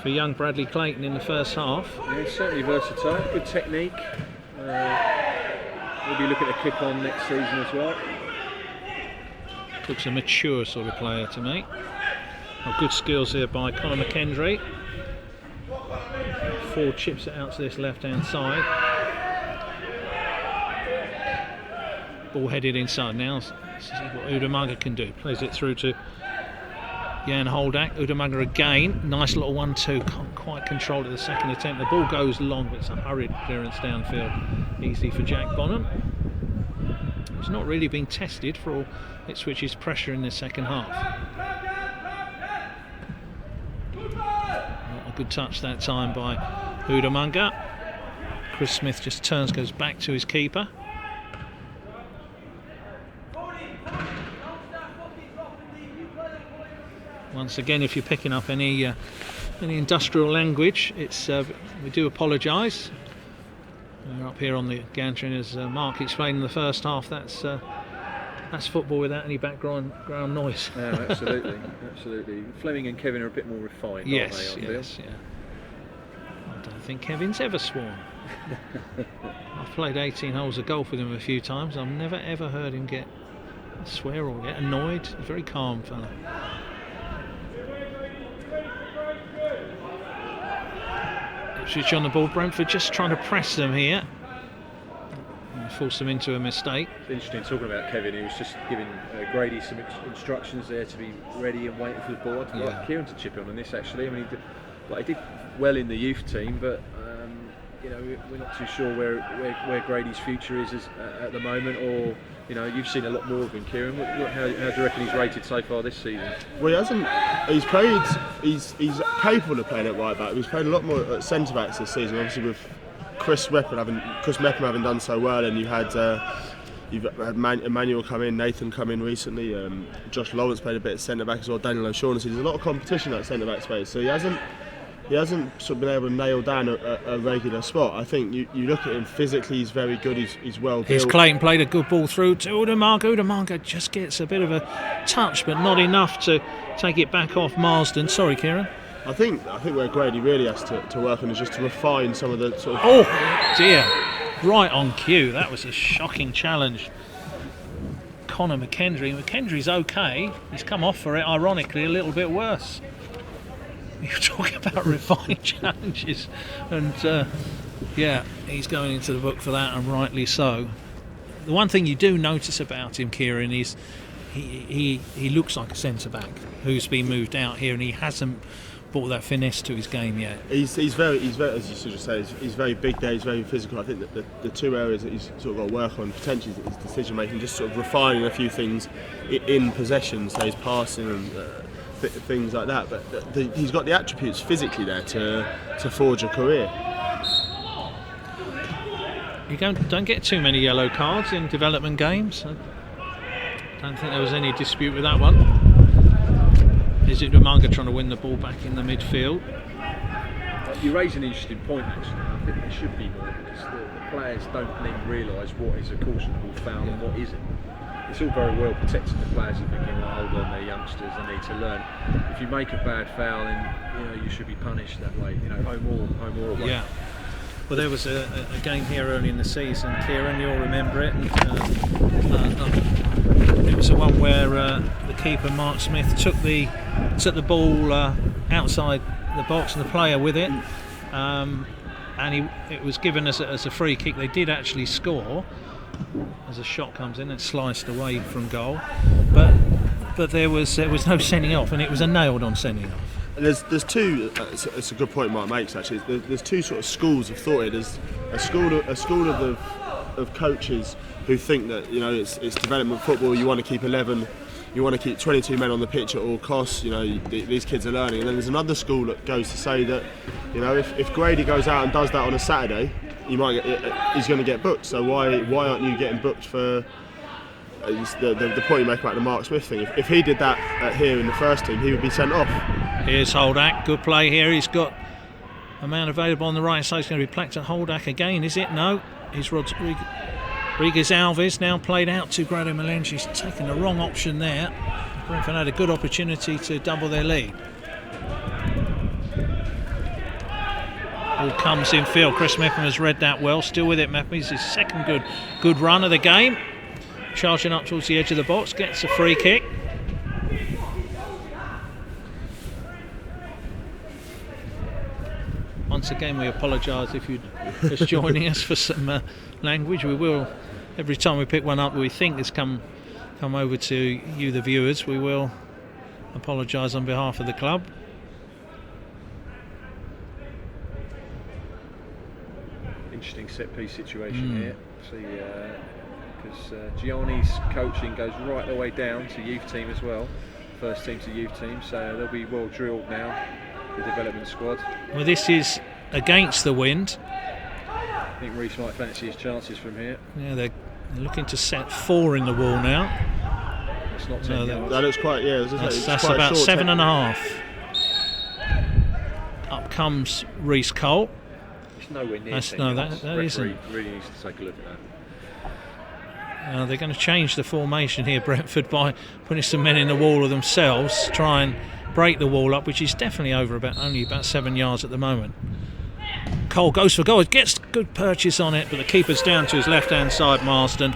young Bradley Clayton in the first half. Yeah, certainly versatile, good technique. Maybe look at the kick on next season as well. Looks a mature sort of player to me. Oh, good skills here by Conor McKendry. Ford chips it out to this left-hand side. Ball headed inside now. This is what Udamaga can do. Plays it through to Jan Holdak. Udamaga again. Nice little 1-2. Can't quite control it the second attempt. The ball goes long, but it's a hurried clearance downfield. Easy for Jack Bonham. It's not really been tested for all Ipswich's pressure in the second half. Good touch that time by Udamaga. Chris Smith just turns, goes back to his keeper. Once again, if you're picking up any industrial language, it's we do apologise. We're up here on the gantry, as Mark explained in the first half. That's football without any background noise. Yeah, absolutely, absolutely. Fleming and Kevin are a bit more refined, yes, aren't they? Yes, yeah. I don't think Kevin's ever sworn. I've played 18 holes of golf with him a few times. I've never ever heard him swear or get annoyed. He's a very calm fella. Ipswich on the ball. Brentford just trying to press them here. Force them into a mistake. It's interesting talking about Kevin. He was just giving Grady some instructions there to be ready and waiting for the ball. I'd like Kieran to chip in on this actually. I mean, he did well in the youth team, but we're not too sure where Grady's future is at the moment. Or you've seen a lot more of him, Kieran. How do you reckon he's rated so far this season? Well, he hasn't. He's played. He's capable of playing at right back. He's played a lot more at centre backs this season. Obviously with Chris Mepham having done so well, and you've had Emmanuel come in, Nathan come in recently, Josh Lawrence played a bit at centre back as well, Daniel O'Shaughnessy. There's a lot of competition at centre back space, so he hasn't sort of been able to nail down a regular spot. I think you look at him physically, he's very good, he's well built. Here's Clayton, played a good ball through to Udamaga. Udamaga just gets a bit of a touch, but not enough to take it back off Marsden. Sorry, Kieran. I think where Grady really has to work on is just to refine some of the sort of... Oh dear, right on cue. That was a shocking challenge. Conor McKendry. McKendry's okay. He's come off for it, ironically, a little bit worse. You're talking about refined challenges, and he's going into the book for that, and rightly so. The one thing you do notice about him, Kieran, is he looks like a centre back who's been moved out here, and he hasn't brought that finesse to his game yet. He's very, as you sort of say, he's very big there, he's very physical. I think that the two areas that he's sort of got to work on potentially is his decision making, just sort of refining a few things in possession, so his passing and things like that. But he's got the attributes physically there to forge a career. You don't get too many yellow cards in development games. I don't think there was any dispute with that one. Is it Udamaga trying to win the ball back in the midfield? You raise an interesting point actually. I think there should be more, because the players don't then realise what is a cautionable foul and what isn't. It's all very well protecting the players and thinking, well, hold on, they're youngsters, they need to learn. If you make a bad foul, then you should be punished that way. Home or away. Yeah. Well, there was a game here early in the season, Kieran, you'll remember it. It was the one where the keeper, Mark Smith, took the ball outside the box and the player with it, and it was given as a free kick. They did actually score as a shot comes in and sliced away from goal, but there was no sending off, and it was a nailed on sending off. There's two. It's a good point Mark makes actually. There's two sort of schools of thought. There's a school of coaches who think that it's development football. You want to keep 11. You want to keep 22 men on the pitch at all costs. These kids are learning. And then there's another school that goes to say that, if Grady goes out and does that on a Saturday, he's going to get booked. So why aren't you getting booked for the point you make about the Mark Smith thing? If he did that here in the first team, he would be sent off. Here's Holdak. Good play here. He's got a man available on the right side. It's going to be Placked at Holdak again, is it? No. He's Rodriguez Alves now played out to Grado Melange. He's taken the wrong option there. Brentford had a good opportunity to double their lead. Ball comes in field. Chris Mepham has read that well. Still with it, Mepham. It's his second good run of the game. Charging up towards the edge of the box. Gets a free kick. Once again, we apologise if you're just joining us for some language. We will, every time we pick one up that we think has come over to you, the viewers, we will apologise on behalf of the club. Interesting set-piece situation here. See, because Gianni's coaching goes right the way down to youth team as well, first team to youth team, so they'll be well drilled now, the development squad. Well, this is against the wind. I think Reece might fancy his chances from here. Yeah, they're looking to set 4 in the wall now. It's not 10 yards. That looks quite, that's about 7.5. Up comes Reece Cole. It's nowhere near 10 no, yards. that isn't. Really needs to take a look at that. They're going to change the formation here, Brentford, by putting some men in the wall of themselves, try and break the wall up, which is definitely only about 7 yards at the moment. Cole goes for goal, gets good purchase on it, but the keeper's down to his left-hand side, Marston.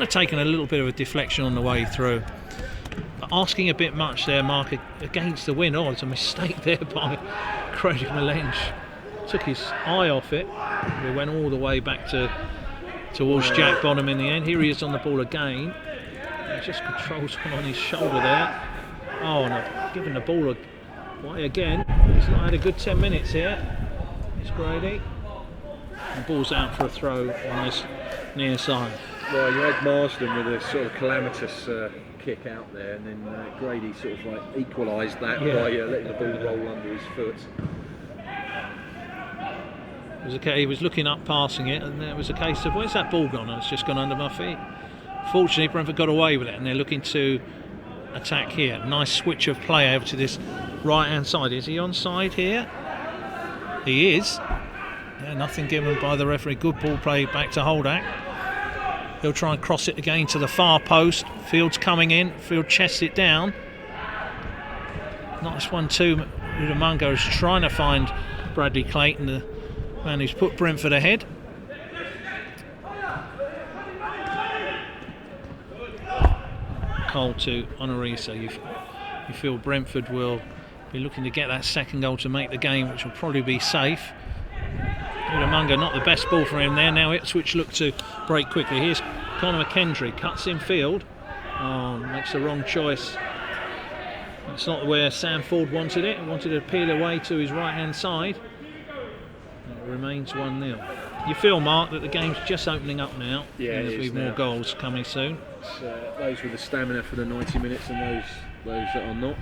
Taking a little bit of a deflection on the way through. But asking a bit much there, Mark, against the wind. Oh, it's a mistake there by Grady Melange. Took his eye off it. We went all the way back towards Jack Bonham in the end. Here he is on the ball again. He just controls one on his shoulder there. Oh, no, giving the ball away again. He's not had a good 10 minutes here. It's Grady. The ball's out for a throw on this near side. Well, you had Marsden with a sort of calamitous kick out there, and then Grady sort of equalised that by letting the ball roll under his foot. He was looking up, passing it, and there was a case of, where's that ball gone? And it's just gone under my feet. Fortunately, Brentford got away with it, and they're looking to attack here. Nice switch of play over to this right-hand side. Is he onside here? He is. Yeah, nothing given by the referee. Good ball play back to Holdak. He'll try and cross it again to the far post. Field's coming in. Field chests it down. Nice 1-2. Udamunga is trying to find Bradley Clayton, the man who's put Brentford ahead. Cole to Honorisa. You feel Brentford will be looking to get that second goal to make the game, which will probably be safe. Udamunga, not the best ball for him there. Now Ipswich look to break quickly. Here's Conor McKendry, cuts in field. Oh, makes the wrong choice. That's not where Sam Ford wanted it. He wanted to peel away to his right-hand side. It remains 1-0. You feel, Mark, that the game's just opening up now. Yeah, there'll be more goals coming soon. Those with the stamina for the 90 minutes and those that are not.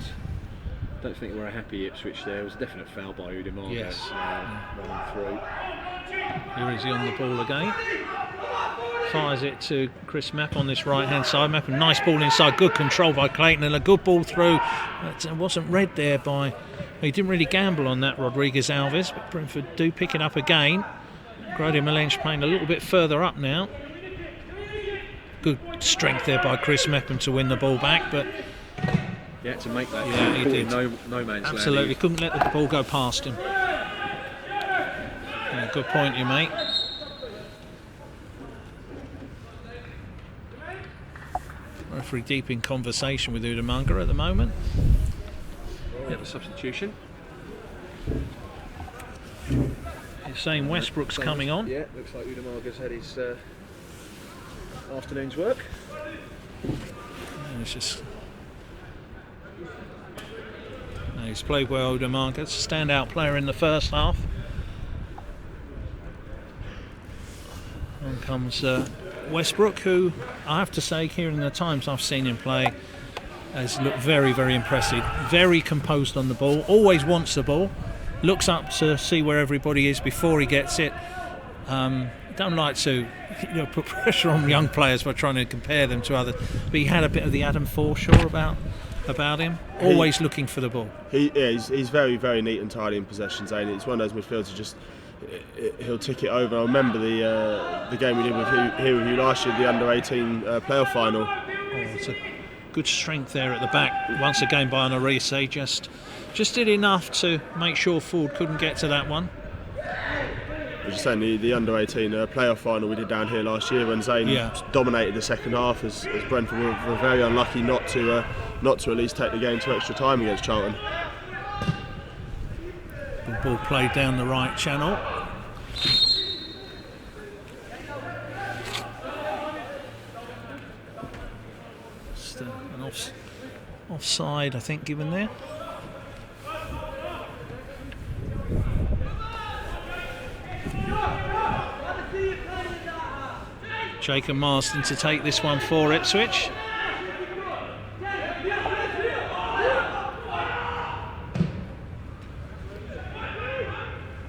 Don't think we're a happy Ipswich there. It was a definite foul by Udamunga. Yes. Running through. Here is he on the ball again. Fires it to Chris Mapp on this right hand side. Mapp, a nice ball inside, good control by Clayton, and a good ball through. It wasn't read there by. He didn't really gamble on that, Rodriguez Alves, but Brentford do pick it up again. Grady Melange playing a little bit further up now. Good strength there by Chris Mepham to win the ball back, but he had to make that. Yeah, he did. No man's absolutely land. Couldn't let the ball go past him. Yeah, good point you make. Referee deep in conversation with Udamunga at the moment. Get the substitution. saying Westbrook's coming on. Yeah, looks like Udamaga's had his afternoon's work. It's just... He's played well, Udamaga. It's a standout player in the first half. On comes Westbrook, who I have to say, here in the times I've seen him play, has looked very, very impressive. Very composed on the ball, always wants the ball, looks up to see where everybody is before he gets it. Don't like to put pressure on young players by trying to compare them to others, but he had a bit of the Adam Forshaw about him, always looking for the ball. He's very, very neat and tidy in possession, Zane. It's one of those midfielders who just he'll tick it over. I remember the game we did with you last year, the under-18 playoff final. Oh, it's a good strength there at the back. Once again by Onarise, just did enough to make sure Ford couldn't get to that one. I was just saying the under-18 playoff final we did down here last year when Zane dominated the second half, as Brentford were very unlucky not to at least take the game to extra time against Charlton. Good ball played down the right channel. Just an offside, I think, given there. Jacob Marsden to take this one for Ipswich.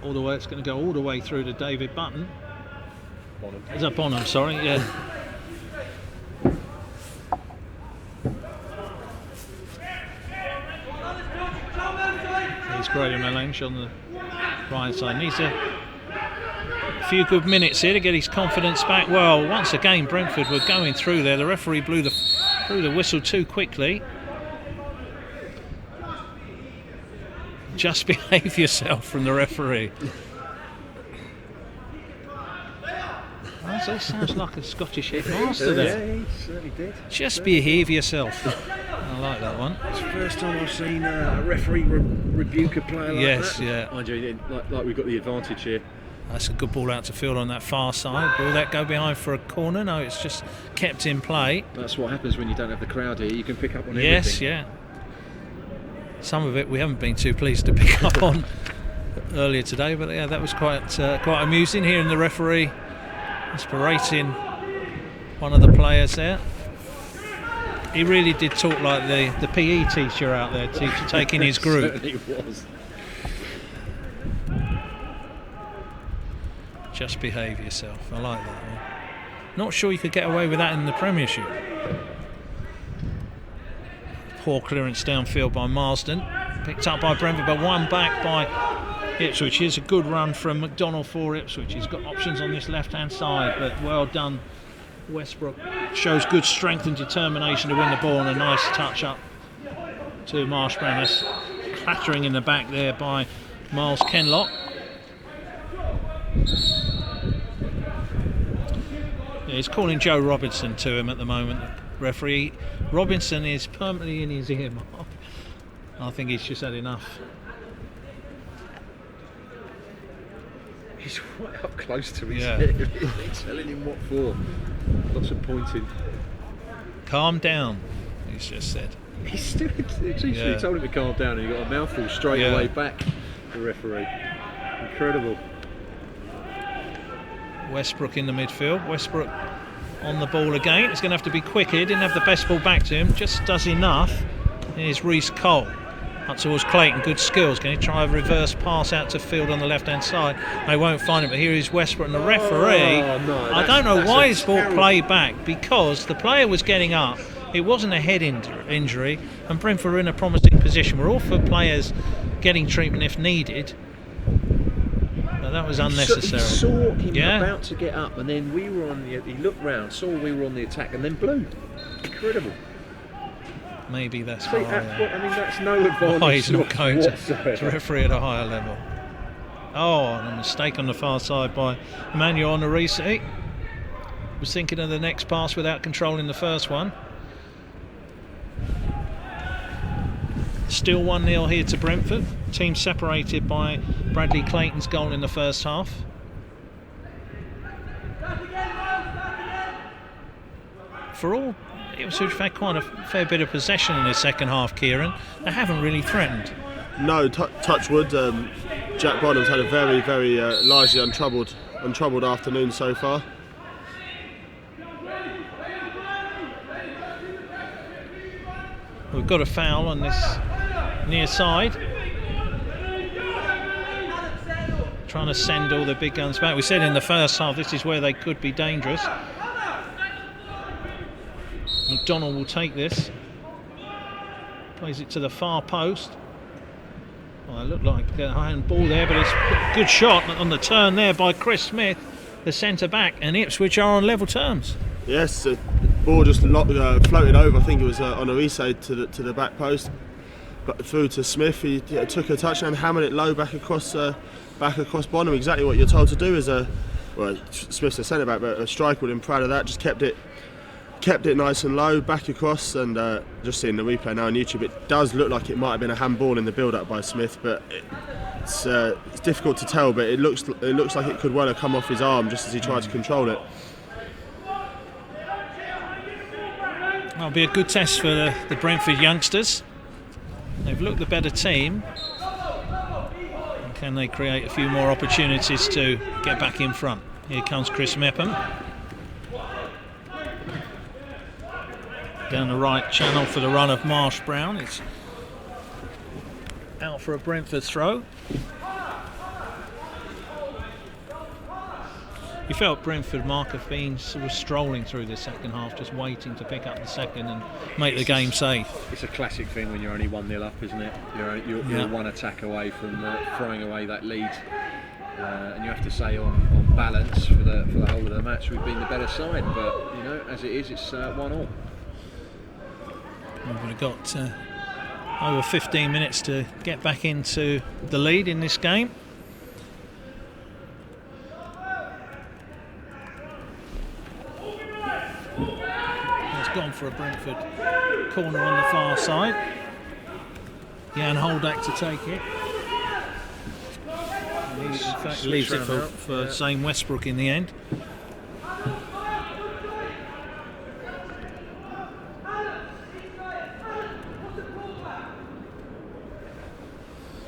All the way, it's going to go all the way through to David Button. Is that Bonham? Sorry, yeah. He's Graham Melange on the right side. Needs a few good minutes here to get his confidence back. Well, once again, Brentford were going through there. The referee blew the whistle too quickly. Just behave yourself from the referee. That sounds like a Scottish headmaster there. Yeah, he certainly did. Just behave yourself. I like that one. It's the first time I've seen a referee rebuke a player like that. Yes, yeah. Mind you, like we've got the advantage here. That's a good ball out to field on that far side. Will that go behind for a corner? No, it's just kept in play. That's what happens when you don't have the crowd here. You can pick up on everything. Yes, yeah. Some of it we haven't been too pleased to pick up on earlier today, but yeah, that was quite amusing, hearing the referee berating one of the players there. He really did talk like the PE teacher out there, taking his group. Certainly was. Just behave yourself. I like that one. Not sure you could get away with that in the Premiership. Poor clearance downfield by Marsden. Picked up by Brentford, but one back by Ipswich. Here's a good run from McDonnell for Ipswich. He's got options on this left-hand side, but well done. Westbrook shows good strength and determination to win the ball, and a nice touch up to Marsh-Brown. That's clattering in the back there by Miles Kenlock. Yeah, he's calling Joe Robinson to him at the moment, the referee. Robinson is permanently in his ear, Mark. I think he's just had enough. He's right up close to his ear. He's telling him what for. Lots of pointing. Calm down, he's just said. He's still he told him to calm down, and he got a mouthful straight away back, the referee. Incredible. Westbrook in the midfield. Westbrook on the ball again. It's going to have to be quick here. Didn't have the best ball back to him. Just does enough. Here's Reece Cole. Up towards Clayton. Good skills. Can he try a reverse pass out to field on the left-hand side? They won't find it, but here is Westbrook, and the referee. I don't know why he's brought play back, because the player was getting up. It wasn't a head injury, and Brentford were in a promising position. We're all for players getting treatment if needed. But that was unnecessary. He saw him about to get up, and then we were on the. He looked round, saw we were on the attack, and then blew. Incredible. Maybe that's why. I mean, that's no advantage. Why he's not going to referee at a higher level. Oh, and a mistake on the far side by Emmanuel Onarise. Was thinking of the next pass without controlling the first one. Still 1-0 here to Brentford. Team separated by Bradley Clayton's goal in the first half. For all, Ipswich have had quite a fair bit of possession in the second half, Kieran. They haven't really threatened. No, touch wood. Jack Bonham's had a very, very largely untroubled afternoon so far. We've got a foul on this near side. Trying to send all the big guns back. We said in the first half this is where they could be dangerous. McDonald will take this. Plays it to the far post. Well, it looked like a hand ball there, but it's a good shot on the turn there by Chris Smith, the centre back, and Ipswich are on level terms. Yes, the ball just floated over. I think it was on a reside to the back post, but through to Smith. He took a touchdown, hammered it low back across Bonham. Exactly what you're told to do as Smith's a centre back, but a striker would have been proud of that. Just kept it nice and low, back across, and just seeing the replay now on YouTube, it does look like it might have been a handball in the build-up by Smith, but it's difficult to tell. But it looks like it could well have come off his arm just as he tried to control it. That'll be a good test for the Brentford youngsters. They've looked the better team. And can they create a few more opportunities to get back in front? Here comes Chris Mepham. Down the right channel for the run of Marsh Brown. It's out for a Brentford throw. You felt Brentford, Mark, have been sort of strolling through the second half, just waiting to pick up the second and make the game safe. It's a classic thing when you're only 1-0 up, isn't it? You're one attack away from throwing away that lead. And you have to say, on balance, for the whole of the match, we've been the better side. But as it is, it's 1-1. We've got over 15 minutes to get back into the lead in this game. It's gone for a Brentford corner on the far side. Jan Holdak to take it. He, in fact, leaves it for Zane Westbrook in the end.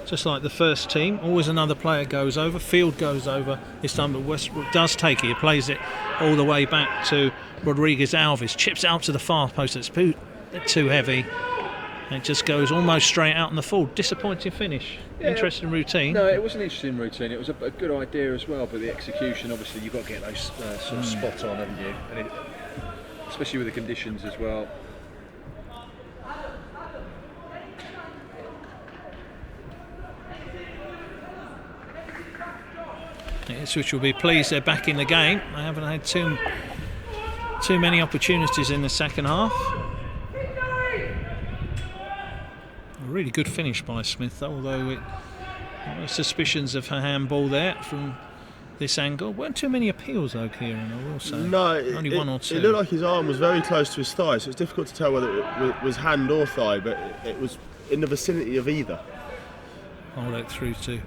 Just like the first team, always another player goes over. Field goes over this time, but Westbrook does take it. He plays it all the way back to Rodriguez Alves. Chips it out to the far post. It's too heavy. It just goes almost straight out in the full. Disappointing finish. Yeah. Interesting routine. No, it was an interesting routine. It was a good idea as well, but the execution, obviously, you've got to get those sort of spot on, haven't you? And especially with the conditions as well. Ipswich will be pleased they're back in the game. They haven't had too many opportunities in the second half. A really good finish by Smith, although suspicions of a handball there from this angle. Weren't too many appeals though, Kieran, I will say. No, only one or two. It looked like his arm was very close to his thigh, so it's difficult to tell whether it was hand or thigh, but it was in the vicinity of either. Hold out through to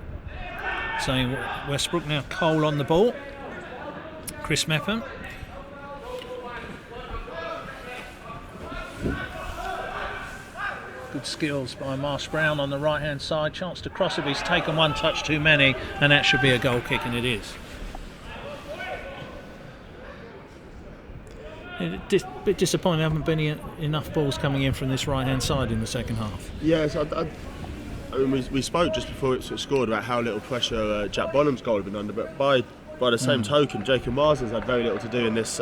saying Westbrook. Now Cole on the ball. Chris Mepham. Good skills by Marsh Brown on the right hand side. Chance to cross it, but he's taken one touch too many, and that should be a goal kick, and it is. A bit disappointing there haven't been enough balls coming in from this right hand side in the second half. Yes, I mean, we spoke just before it scored about how little pressure Jack Bonham's goal had been under, but by the same token, Jacob Marsden's had very little to do in this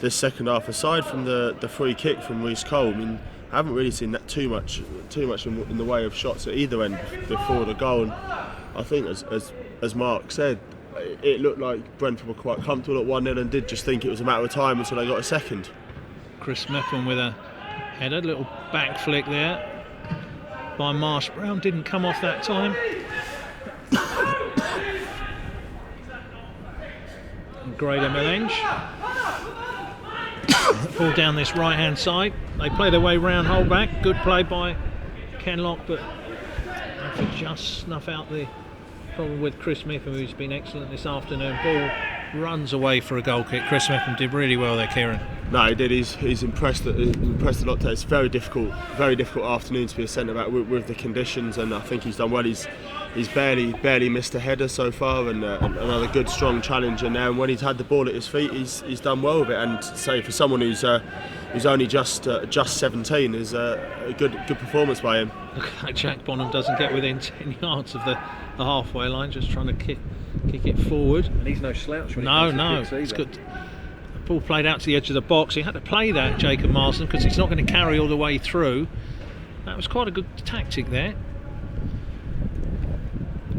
second half. Aside from the free kick from Reece Cole, I mean, I haven't really seen that too much in the way of shots at either end before the goal. And I think, as Mark said, it looked like Brentford were quite comfortable at 1-0 and did just think it was a matter of time until they got a second. Chris Mepham with a header, little back flick there by Marsh Brown, didn't come off that time. Grada Melange pull down this right hand side. They play their way round, hold back. Good play by Kenlock, but Brentford just snuff out the problem with Chris Mepham, who's been excellent this afternoon. Ball runs away for a goal kick. Chris Mepham did really well there, Kieran. No, he did. He's impressed a lot today. It's very difficult afternoon to be a centre back with the conditions, and I think he's done well. He's barely missed a header so far, and another good strong challenge. And now when he's had the ball at his feet, he's done well with it. And say for someone who's only just 17 is a good performance by him. Jack Bonham doesn't get within 10 yards of the halfway line, just trying to kick it forward. And he's no slouch when it's good. The ball played out to the edge of the box. He had to play that, Jacob Marsden, because he's not going to carry all the way through. That was quite a good tactic there.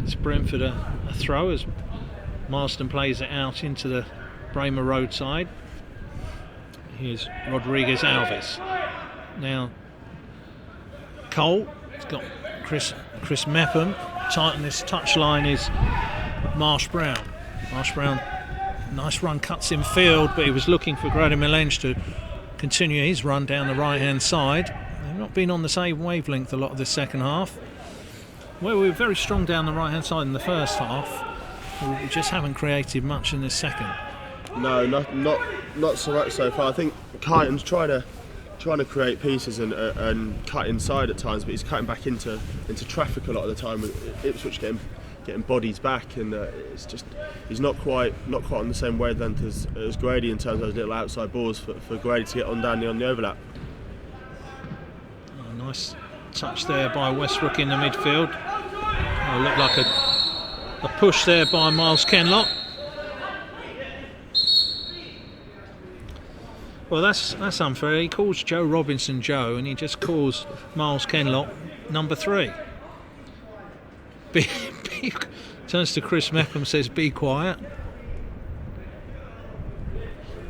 It's Brentford a throw as Marsden plays it out into the Bramer roadside. Here's Rodriguez Alves. Now Cole, he's got Chris Mepham. Tight on this touchline is Marsh Brown. Marsh Brown, nice run, cuts in field, but he was looking for Grady Melange to continue his run down the right hand side. They've not been on the same wavelength a lot of the second half. Well, we were very strong down the right hand side in the first half. We just haven't created much in the second. No, not so much so far. I think Kyne's trying to create pieces and cut inside at times, but he's cutting back into traffic a lot of the time, with Ipswich getting bodies back, and it's just he's not quite on the same wavelength as Grady in terms of those little outside balls for Grady to get on the overlap. Oh, nice touch there by Westbrook in the midfield. Oh, looked like a push there by Miles Kenlock. Well, that's unfair. He calls Joe Robinson Joe, and he just calls Miles Kenlock number 3. Turns to Chris Mepham and says, "Be quiet."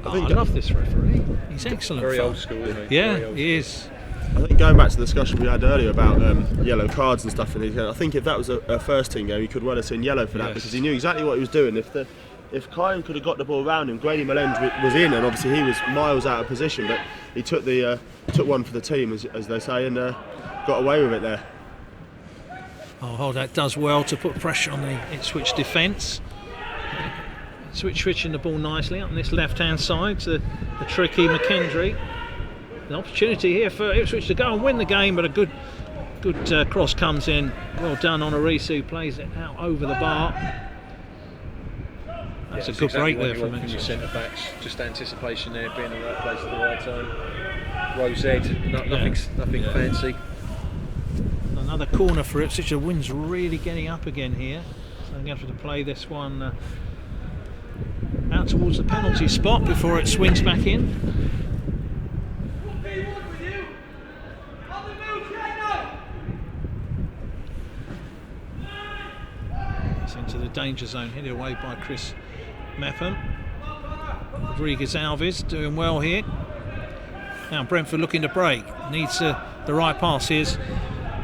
I love this referee. He's excellent. Very old school, isn't he? Yeah, he is. I think going back to the discussion we had earlier about yellow cards and stuff, I think if that was a first team game, he could well have seen yellow for that, because he knew exactly what he was doing. If Kyne could have got the ball around him, Grady Melange was in, and obviously he was miles out of position, but he took one for the team, as they say, and got away with it there. Oh, that does well to put pressure on the Ipswich defence. Ipswich switching the ball nicely up on this left-hand side to the tricky McKendry. An opportunity here for Ipswich to go and win the game, but a good cross comes in. Well done on Arisu, plays it out over the bar. That's a good exactly break there from your Ipswich. centre backs. Just anticipation there, being in the right place at the right time. Rose Ed, nothing fancy. Another corner for Ipswich. The wind's really getting up again here, so I'm going to have to play this one out towards the penalty spot before it swings back in. It's into the danger zone, headed away by Chris Mepham. Rodriguez Alves doing well here. Now Brentford looking to break. Needs the right pass. Here's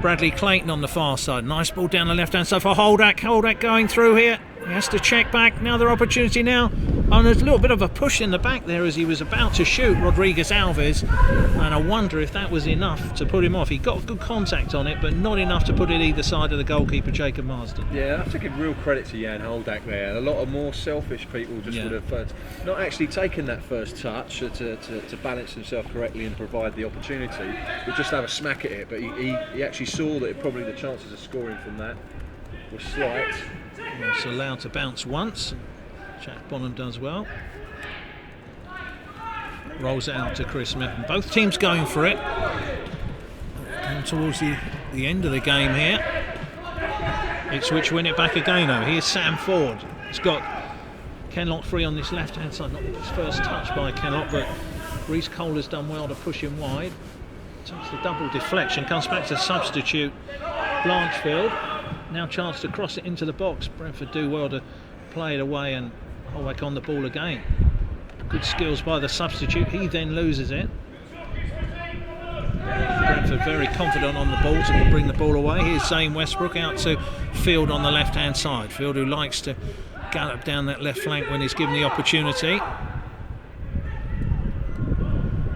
Bradley Clayton on the far side. Nice ball down the left hand side for Holdak. Holdak going through here. He has to check back. Now their opportunity now. Oh, there's a little bit of a push in the back there as he was about to shoot Rodriguez Alves, and I wonder if that was enough to put him off. He got good contact on it, but not enough to put it either side of the goalkeeper, Jacob Marsden. Yeah, I have to give real credit to Jan Holdak there. A lot of more selfish people just would have not actually taken that first touch to balance himself correctly and provide the opportunity, but just have a smack at it. But he actually saw that probably the chances of scoring from that were slight. It's allowed to bounce once. Jack Bonham does well. Rolls it out to Chris Mepham. Both teams going for it. Coming towards the end of the game here. Ipswich win it back again though. Here's Sam Ford. He's got Kenlock free on this left hand side. Not his first touch by Kenlock, but Reece Cole has done well to push him wide. Takes the double deflection, comes back to substitute Blanchfield. Now chance to cross it into the box. Brentford do well to play it away and hold back on the ball again. Good skills by the substitute. He then loses it. Brentford very confident on the ball to bring the ball away. Here's Zane Westbrook out to Field on the left hand side. Field, who likes to gallop down that left flank when he's given the opportunity.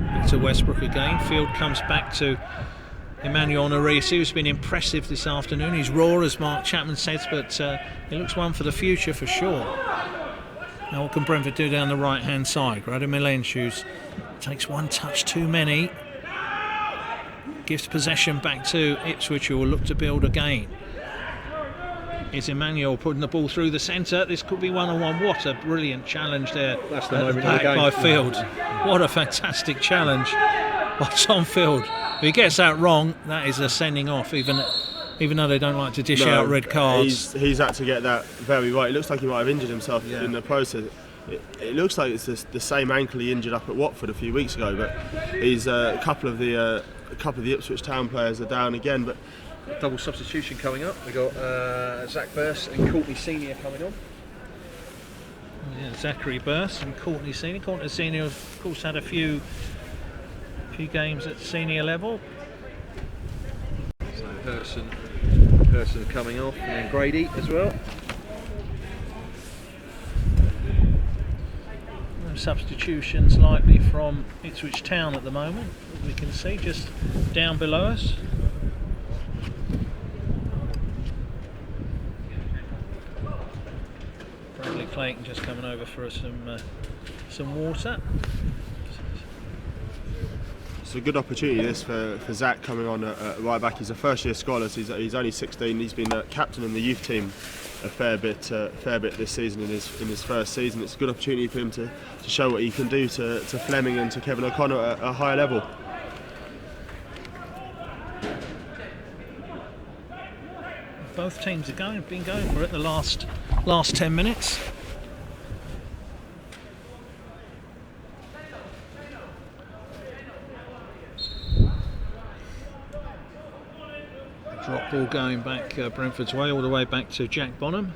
Back to Westbrook again. Field comes back to Emmanuel Narisi, who's been impressive this afternoon. He's raw, as Mark Chapman says, but he looks one for the future for sure. Now what can Brentford do down the right hand side? Radomir Lenshus takes one touch too many. Gives possession back to Ipswich, who will look to build again. Is Emmanuel putting the ball through the centre? This could be one-on-one. What a brilliant challenge there. That's the at moment the back of the game. by Field. What a fantastic challenge by Tom Field. If he gets that wrong, that is a sending off, even though they don't like to dish out red cards. He's had to get that very right. It looks like he might have injured himself in the process. It looks like it's the same ankle he injured up at Watford a few weeks ago, but he's a couple of the Ipswich Town players are down again. But Double substitution coming up. We've got Zach Burst and Courtney Senior coming on. Yeah, Zachary Burst and Courtney Senior. Courtney Senior, of course, had a few games at senior level. So Person coming off, and then Grady as well. No substitutions likely from Ipswich Town at the moment. We can see just down below us. Bradley Clayton just coming over for some water. it's a good opportunity this for Zach coming on at right back. He's a first year scholar, so he's only 16. He's been captain in the youth team a fair bit this season in his first season. It's a good opportunity for him to show what he can do to Fleming and to Kevin O'Connor at a high level. Both teams have been going for it the last 10 minutes. Drop ball going back Brentford's way, all the way back to Jack Bonham.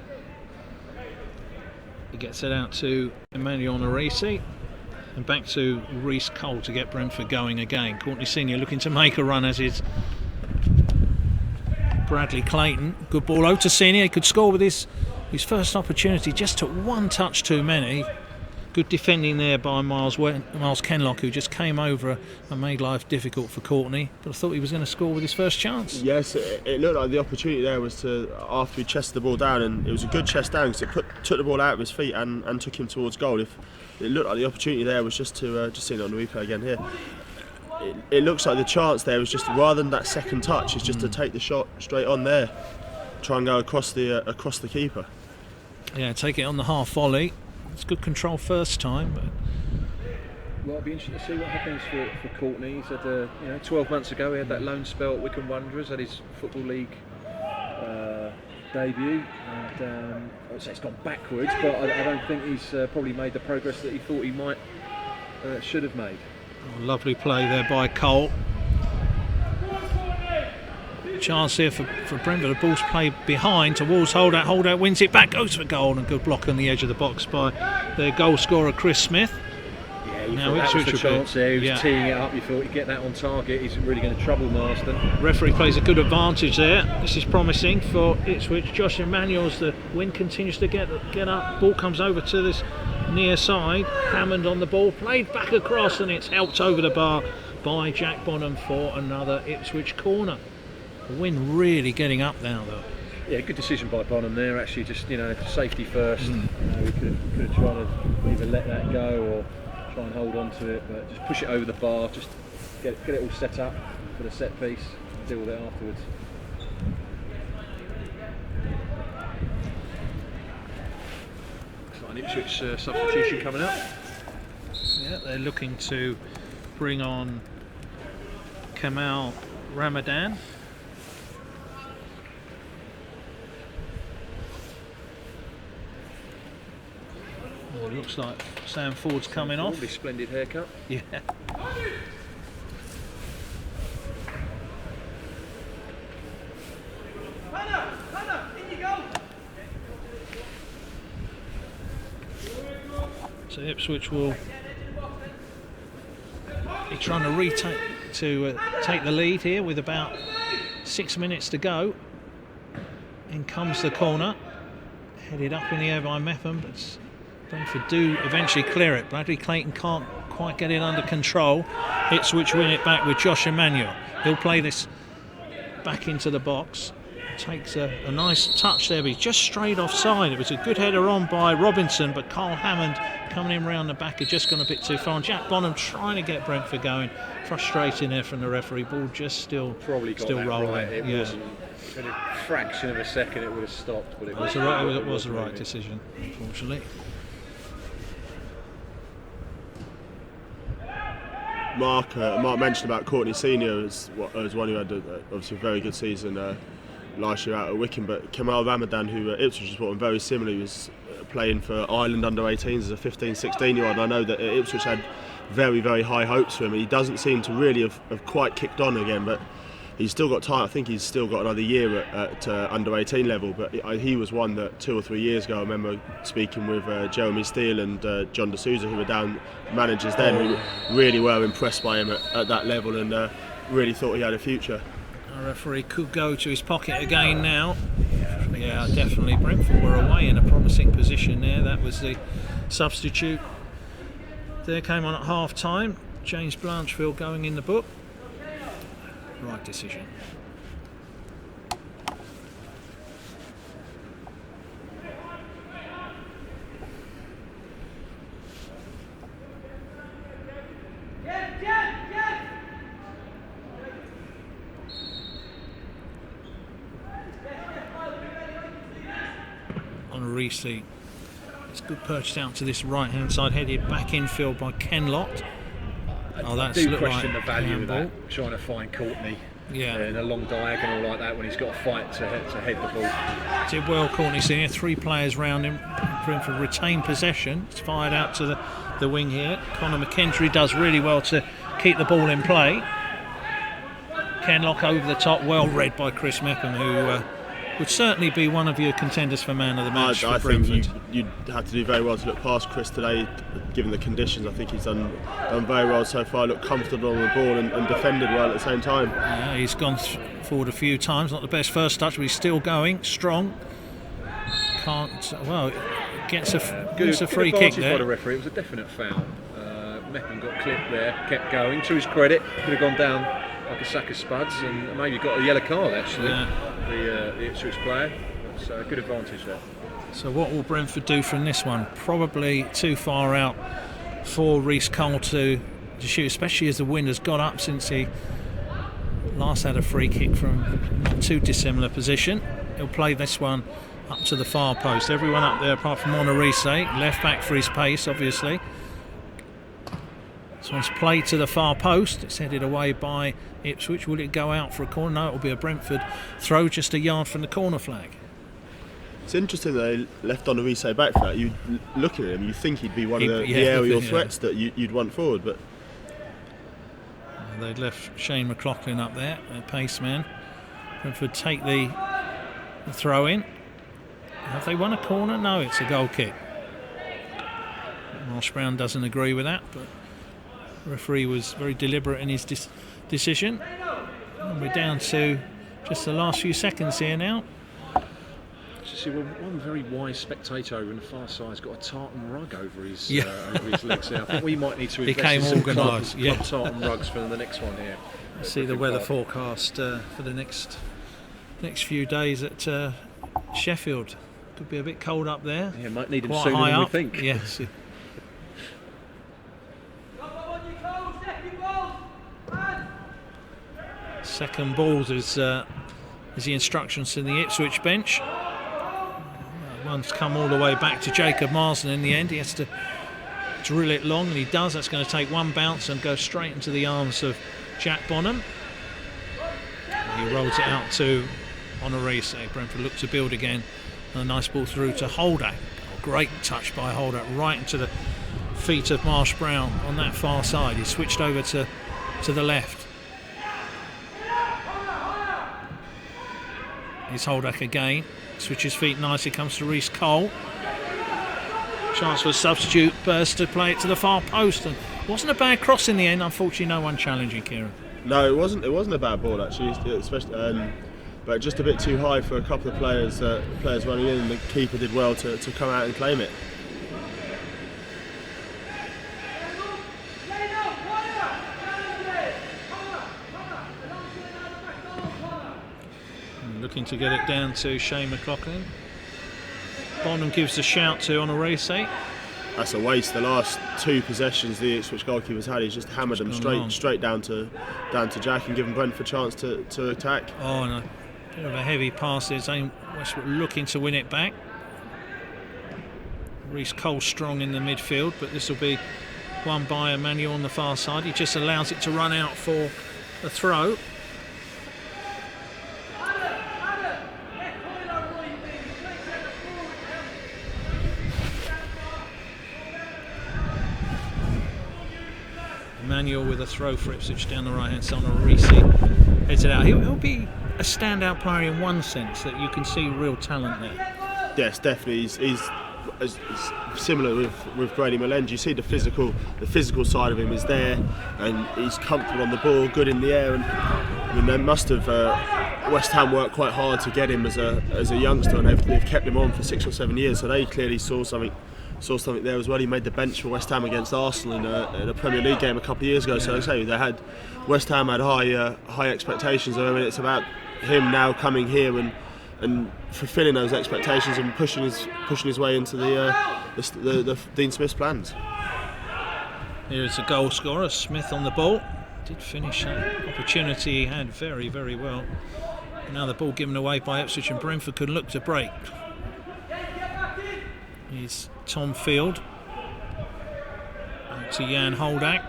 He gets it out to Emmanuel Narisi and back to Reece Cole to get Brentford going again. Courtney Senior looking to make a run, as is Bradley Clayton. Good ball over to Senior. He could score with his first opportunity, just took one touch too many. Good defending there by Miles Kenlock, who just came over and made life difficult for Courtney. But I thought he was going to score with his first chance. Yes, it looked like the opportunity there was to, after he chested the ball down, and it was a good chest down because it took the ball out of his feet and took him towards goal. If it looked like the opportunity there was just to just seeing it on the replay again here. It looks like the chance there was just, rather than that second touch, is just to take the shot straight on there, try and go across the keeper. Yeah, take it on the half volley. It's good control first time. But well, it'll be interesting to see what happens for Courtney. He's had 12 months ago he had that loan spell at Wycombe Wanderers, had his Football League debut, and I would say it's gone backwards, but I don't think he's probably made the progress that he thought he might should have made. Oh, lovely play there by Cole. Chance here for Brentford. The ball's played behind towards Holdout wins it back, goes for goal, and good block on the edge of the box by their goal scorer Chris Smith. Yeah, now that was the chance there. He was teeing it up. You thought he'd get that on target. He's really going to trouble Marston. Referee plays a good advantage there. This is promising for Ipswich. Josh Emmanuel's the wind continues to get up. Ball comes over to this near side. Hammond on the ball, played back across, and it's helped over the bar by Jack Bonham for another Ipswich corner. The wind really getting up now, though. Yeah, good decision by Bonham there. Actually, just safety first. We could have tried to either let that go or try and hold on to it, but just push it over the bar. Just get it all set up for the set piece. And deal with it afterwards. Looks like an Ipswich substitution coming up. Yeah, they're looking to bring on Kamal Ramadan. It looks like Sam Ford's coming off. Really splendid haircut. Yeah. So Ipswich will be trying to take the lead here with about 6 minutes to go. In comes the corner, headed up in the air by Mepham, but Brentford do eventually clear it. Bradley Clayton can't quite get it under control. Ipswich win it back with Josh Emmanuel. He'll play this back into the box. Takes a nice touch there, but he's just straight offside. It was a good header on by Robinson, but Carl Hammond coming in round the back had just gone a bit too far. And Jack Bonham trying to get Brentford going. Frustrating there from the referee. Ball just still rolling. Right. It wasn't in a fraction of a second it would have stopped, but it was the right decision, unfortunately. Mark mentioned about Courtney Senior as one who had obviously a very good season last year out at Wycombe, but Kamal Ramadan, who Ipswich has brought on very similarly, was playing for Ireland under 18s as a 15-16 year old. I know that Ipswich had very, very high hopes for him, and he doesn't seem to really have quite kicked on again, but he's still got time. I think he's still got another year at under 18 level, but he was one that 2 or 3 years ago I remember speaking with Jeremy Steele and John D'Souza, who were down managers then, who really were impressed by him at that level and really thought he had a future. The referee could go to his pocket again now. Yeah, definitely. Brentford were away in a promising position there. That was the substitute. There came on at half time. James Blanchfield going in the book. Right decision. On Reese, it's good purchase out to this right hand side, headed back infield by Ken Lott. I do question the value of that, trying to find Courtney in a long diagonal like that when he's got a fight to head the ball. Did well, Courtney Senior. 3 players round him. Brentford retain possession. It's fired out to the wing here. Conor McKendry does really well to keep the ball in play. Ken Lott over the top, well read by Chris Mepham, who would certainly be one of your contenders for man of the match. I think you'd have to do very well to look past Chris today, given the conditions. I think he's done very well so far. Looked comfortable on the ball and defended well at the same time. Yeah, he's gone forward a few times. Not the best first touch, but he's still going strong. Gets a free kick there. By the referee. It was a definite foul. Mepham got clipped there, kept going. To his credit, could have gone down like a sack of spuds and maybe got a yellow card actually. Yeah. The Ipswich player. So a good advantage there. So what will Brentford do from this one? Probably too far out for Reece Cole to shoot, especially as the wind has got up since he last had a free kick from not too dissimilar position. He'll play this one up to the far post. Everyone up there apart from Monarise, left back for his pace obviously. This one's played to the far post. It's headed away by Ipswich. Will it go out for a corner? No, it will be a Brentford throw just a yard from the corner flag. It's interesting that they left Monarise back for that. You look at him, you think he'd be one of the aerial threats that you'd want forward, but they'd left Shane McLaughlin up there, a pace man. Brentford take the throw in. Have they won a corner? No, it's a goal kick. Marsh Brown doesn't agree with that, but the referee was very deliberate in his decision. And we're down to just the last few seconds here now. See, one very wise spectator over on the far side has got a tartan rug over his legs there. I think we might need to invest in some club tartan rugs for the next one here. We'll see the weather forecast for the next few days at Sheffield. Could be a bit cold up there. Yeah, might need them sooner than we think. Yes. Second balls is the instructions to the Ipswich bench. One's come all the way back to Jacob Marsden in the end. He has to drill it long, and he does. That's going to take one bounce and go straight into the arms of Jack Bonham. He rolls it out to Monarise. Brentford look to build again. And a nice ball through to Holdak. Great touch by Holdak right into the feet of Marsh Brown on that far side. He switched over to the left. Here's Holdak again. Switches feet nicely, comes to Reece Cole. Chance for a substitute, burst to play it to the far post, and wasn't a bad cross in the end. Unfortunately, no one challenging, Kieran. No, it wasn't a bad ball actually, especially, but just a bit too high for a couple of players running in. And the keeper did well to come out and claim it. looking to get it down to Shane McLaughlin. Bonham gives the shout to Onorisi. That's a waste. The last 2 possessions the Ipswich goalkeeper's had, he's just hammered them straight down to Jack and given Brentford a chance to attack. Oh, no. Bit of a heavy pass there. Zane Westbrook looking to win it back. Reece Cole strong in the midfield, but this will be won by Emmanuel on the far side. He just allows it to run out for a throw. Emmanuel with a throw for Ipswich down the right hand side. Onorisi heads it out. He'll be a standout player in one sense, that you can see real talent there. Yes, definitely. He's similar with Grady Mullenge. You see the physical side of him is there, and he's comfortable on the ball, good in the air. And I mean, they must have West Ham worked quite hard to get him as a youngster, and they've kept him on for 6 or 7 years. So they clearly saw something there as well. He made the bench for West Ham against Arsenal in a Premier League game a couple of years ago. So I say West Ham had high expectations of him, and it's about him now coming here and fulfilling those expectations and pushing his way into the Dean Smith's plans. Here's a goal scorer, Smith on the ball. Did finish that opportunity he had very, very well. Now the ball given away by Ipswich, and Brentford could look to break. Here's Tom Field. Back to Jan Holdak.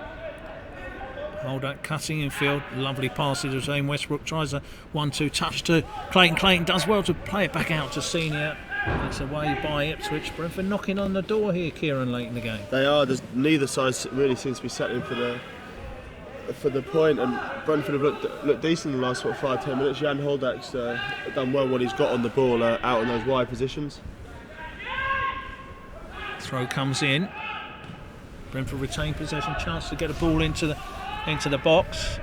Holdak cutting in field. Lovely pass to Zane Westbrook. Tries a 1-2 touch to Clayton. Clayton does well to play it back out to Senior. It's away by Ipswich. Brentford knocking on the door here, Kieran, late in the game. They are. Neither side really seems to be settling for the point, and Brentford have looked decent in the last 5-10 minutes. Jan Holdak's done well when he's got on the ball out in those wide positions. Throw comes in. Brentford retain possession. Chance to get a ball into the box.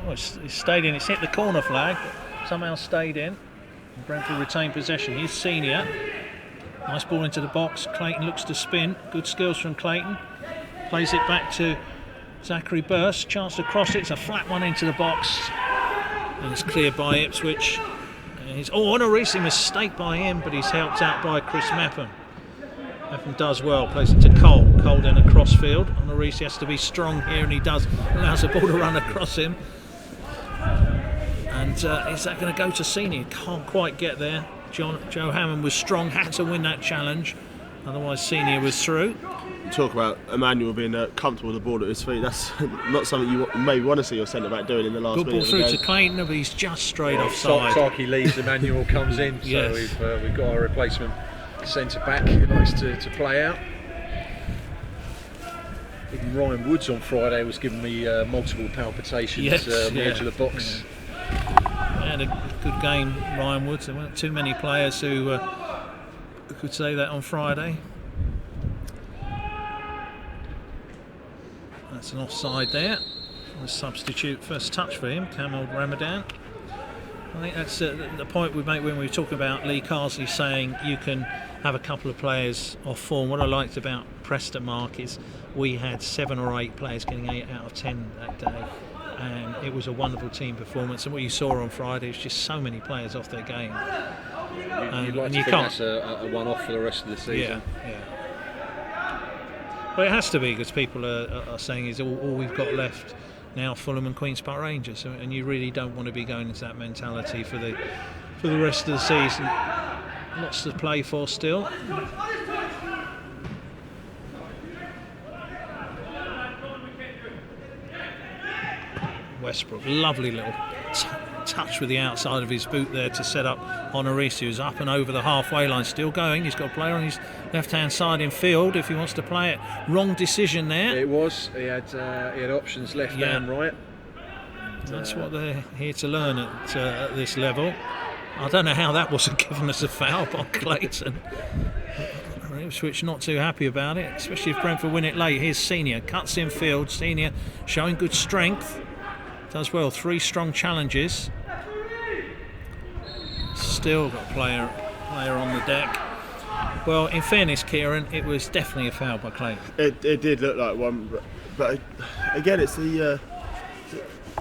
Oh, it's stayed in. It's hit the corner flag, but somehow stayed in. And Brentford retain possession. Here's Senior. Nice ball into the box. Clayton looks to spin. Good skills from Clayton. Plays it back to Zachary Burst. Chance to cross it. It's a flat one into the box. And it's cleared by Ipswich. Onorisi, mistake by him, but he's helped out by Chris Mepham. Mepham does well, plays it to Cole. Cole then across field. Onorisi has to be strong here, and he does. Allows the ball to run across him. And is that going to go to Senior? Can't quite get there. Joe Hammond was strong, had to win that challenge. Otherwise, Senior was through. You talk about Emmanuel being comfortable with the ball at his feet. That's not something you maybe want to see your centre-back doing in the last minute. Good ball through to Clayton, but he's just straight offside. Tarky leaves, Emmanuel comes in, so yes. we've got our replacement centre-back who likes to play out. Even Ryan Woods on Friday was giving me multiple palpitations on the edge of the box. Had a good game, Ryan Woods. There weren't too many players who could say that on Friday. That's an offside there. A substitute first touch for him, Kamal Ramadan. I think that's the point we make when we talk about Lee Carsley saying you can have a couple of players off form. What I liked about Preston, Mark, is we had 7 or 8 players getting 8 out of 10 that day, and it was a wonderful team performance. And what you saw on Friday was just so many players off their game. You'd like to think that's a one-off for the rest of the season. Yeah. Well, it has to be, because people are saying is all we've got left now, Fulham and Queen's Park Rangers, and you really don't want to be going into that mentality for the rest of the season. Lots to play for still. Westbrook, lovely little touch with the outside of his boot there to set up Onorisi, who's up and over the halfway line, still going. He's got a player on his left-hand side in field if he wants to play it. Wrong decision there. It was. He had options left and right. That's what they're here to learn at this level. I don't know how that wasn't given as a foul by Clayton. Ipswich not too happy about it, especially if Brentford win it late. Here's Senior, cuts in field. Senior showing good strength. Does well, 3 strong challenges. Still got a player on the deck. Well, in fairness, Kieran, it was definitely a foul by Clayton. It did look like one, but again, it's the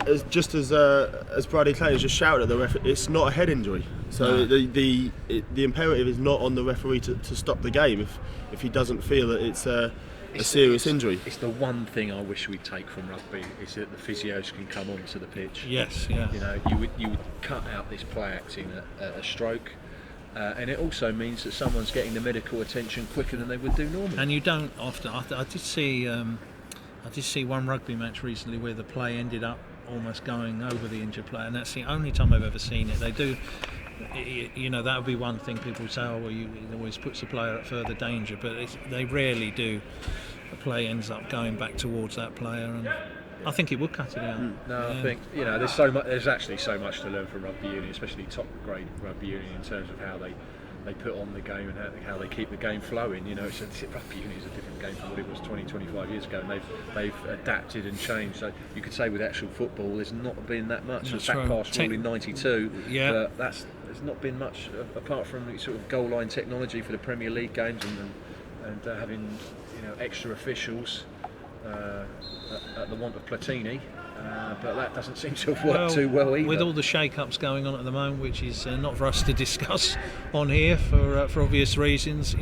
as Bradley Clayton just shouted at the ref, it's not a head injury. So the imperative is not on the referee to stop the game if he doesn't feel that it's a serious injury. It's the one thing I wish we'd take from rugby is that the physios can come onto the pitch. Yes, yeah. You know, you would cut out this play acting a stroke. And it also means that someone's getting the medical attention quicker than they would do normally. And you don't often. I did see one rugby match recently where the play ended up almost going over the injured player, and that's the only time I've ever seen it. They do, you know, that would be one thing people would say, oh well, it always puts the player at further danger, but they rarely do. The play ends up going back towards that player, and I think it would cut it out. No, I think there's actually so much to learn from rugby union, especially top grade rugby union, in terms of how they put on the game and how they keep the game flowing. You know, rugby union is a different game from what it was 25 years ago, and they've adapted and changed. So you could say with actual football, there's not been that much. The back pass rule in '92, but there's not been much apart from the sort of goal line technology for the Premier League games and having extra officials at the want of Platini. But that doesn't seem to have worked too well either. With all the shake-ups going on at the moment, which is not for us to discuss on here for obvious reasons,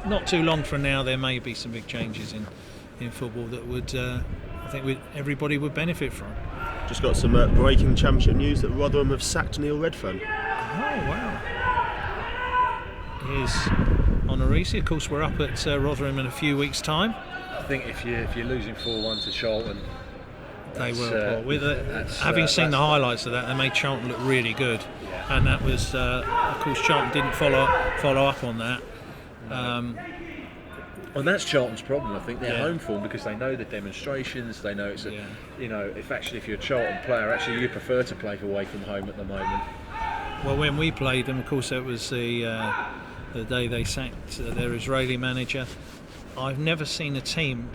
not too long from now there may be some big changes in football that would I think everybody would benefit from. Just got some breaking championship news that Rotherham have sacked Neil Redfern. Oh wow! Here's Honorisi. Of course, we're up at Rotherham in a few weeks' time. I think if you're losing 4-1 to Charlton. They were having seen the highlights of that, they made Charlton look really good, and that was of course Charlton didn't follow up on that. And that's Charlton's problem. I think their home form, because they know the demonstrations, they know it's if you're a Charlton player, actually you prefer to play away from home at the moment. Well, when we played them, of course, it was the day they sacked their Israeli manager. I've never seen a team.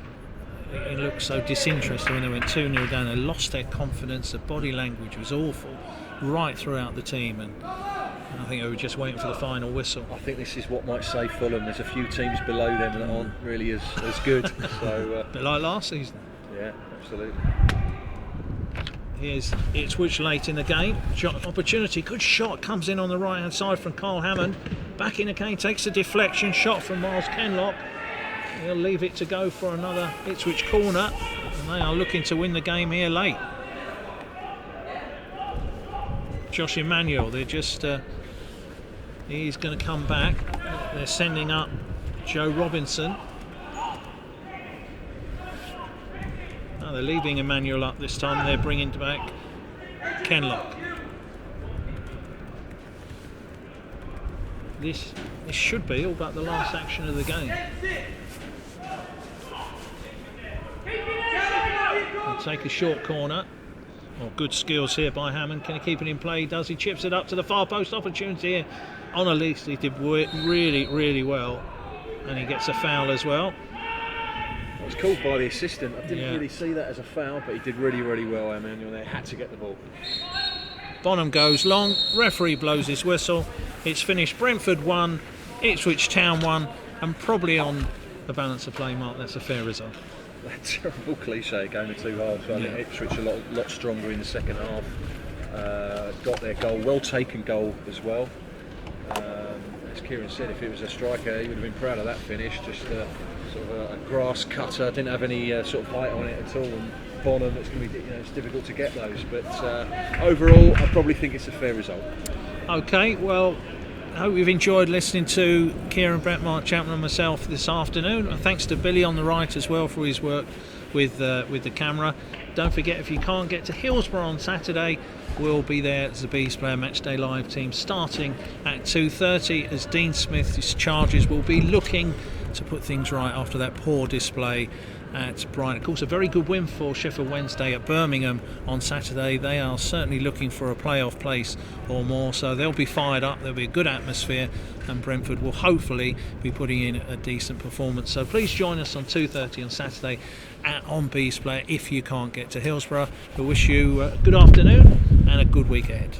It looked so disinterested when they went 2-0 down. They lost their confidence. The body language was awful right throughout the team, and I think they were just waiting for the final whistle. I think this is what might save Fulham. There's a few teams below them that aren't really as good. So, a bit like last season. Yeah, absolutely. Here's Ipswich late in the game. Shot opportunity. Good shot comes in on the right hand side from Carl Hammond. Back in again, takes a deflection shot from Miles Kenlock. He'll leave it to go for another Ipswich corner, and they are looking to win the game here late. Josh Emmanuel, they're just he's going to come back. They're sending up Joe Robinson. Oh, they're leaving Emmanuel up this time. They're bringing back Kenlock. This should be all but the last action of the game. He'll take a short corner. Oh, good skills here by Hammond. Can he keep it in play? Does he? Chips it up to the far post. Opportunity here. On a least, he did really, really well, and he gets a foul as well. It was called by the assistant. I didn't really see that as a foul, but he did really, really well. Emmanuel there had to get the ball. Bonham goes long. Referee blows his whistle. It's finished. Brentford 1, Ipswich Town 1, and probably on the balance of play, Mark, that's a fair result. That terrible cliche game of two halves. I think Ipswich a lot stronger in the second half. Got their goal, well taken goal as well. As Kieran said, if it was a striker, he would have been proud of that finish. Just sort of a grass cutter, didn't have any sort of height on it at all. And Bonham, it's going to be it's difficult to get those. But overall, I probably think it's a fair result. Okay, well, I hope you've enjoyed listening to Kieran, Brett, Mark Chapman and myself this afternoon. And thanks to Billy on the right as well for his work with the camera. Don't forget, if you can't get to Hillsborough on Saturday, we'll be there as the Bees Player Matchday Live team starting at 2:30 as Dean Smith's Chargers will be looking to put things right after that poor display at Brighton. Of course, a very good win for Sheffield Wednesday at Birmingham on Saturday. They are certainly looking for a playoff place or more, so they'll be fired up. There'll be a good atmosphere, and Brentford will hopefully be putting in a decent performance. So please join us on 2:30 on Saturday on Bees Player if you can't get to Hillsborough. We wish you a good afternoon and a good week ahead.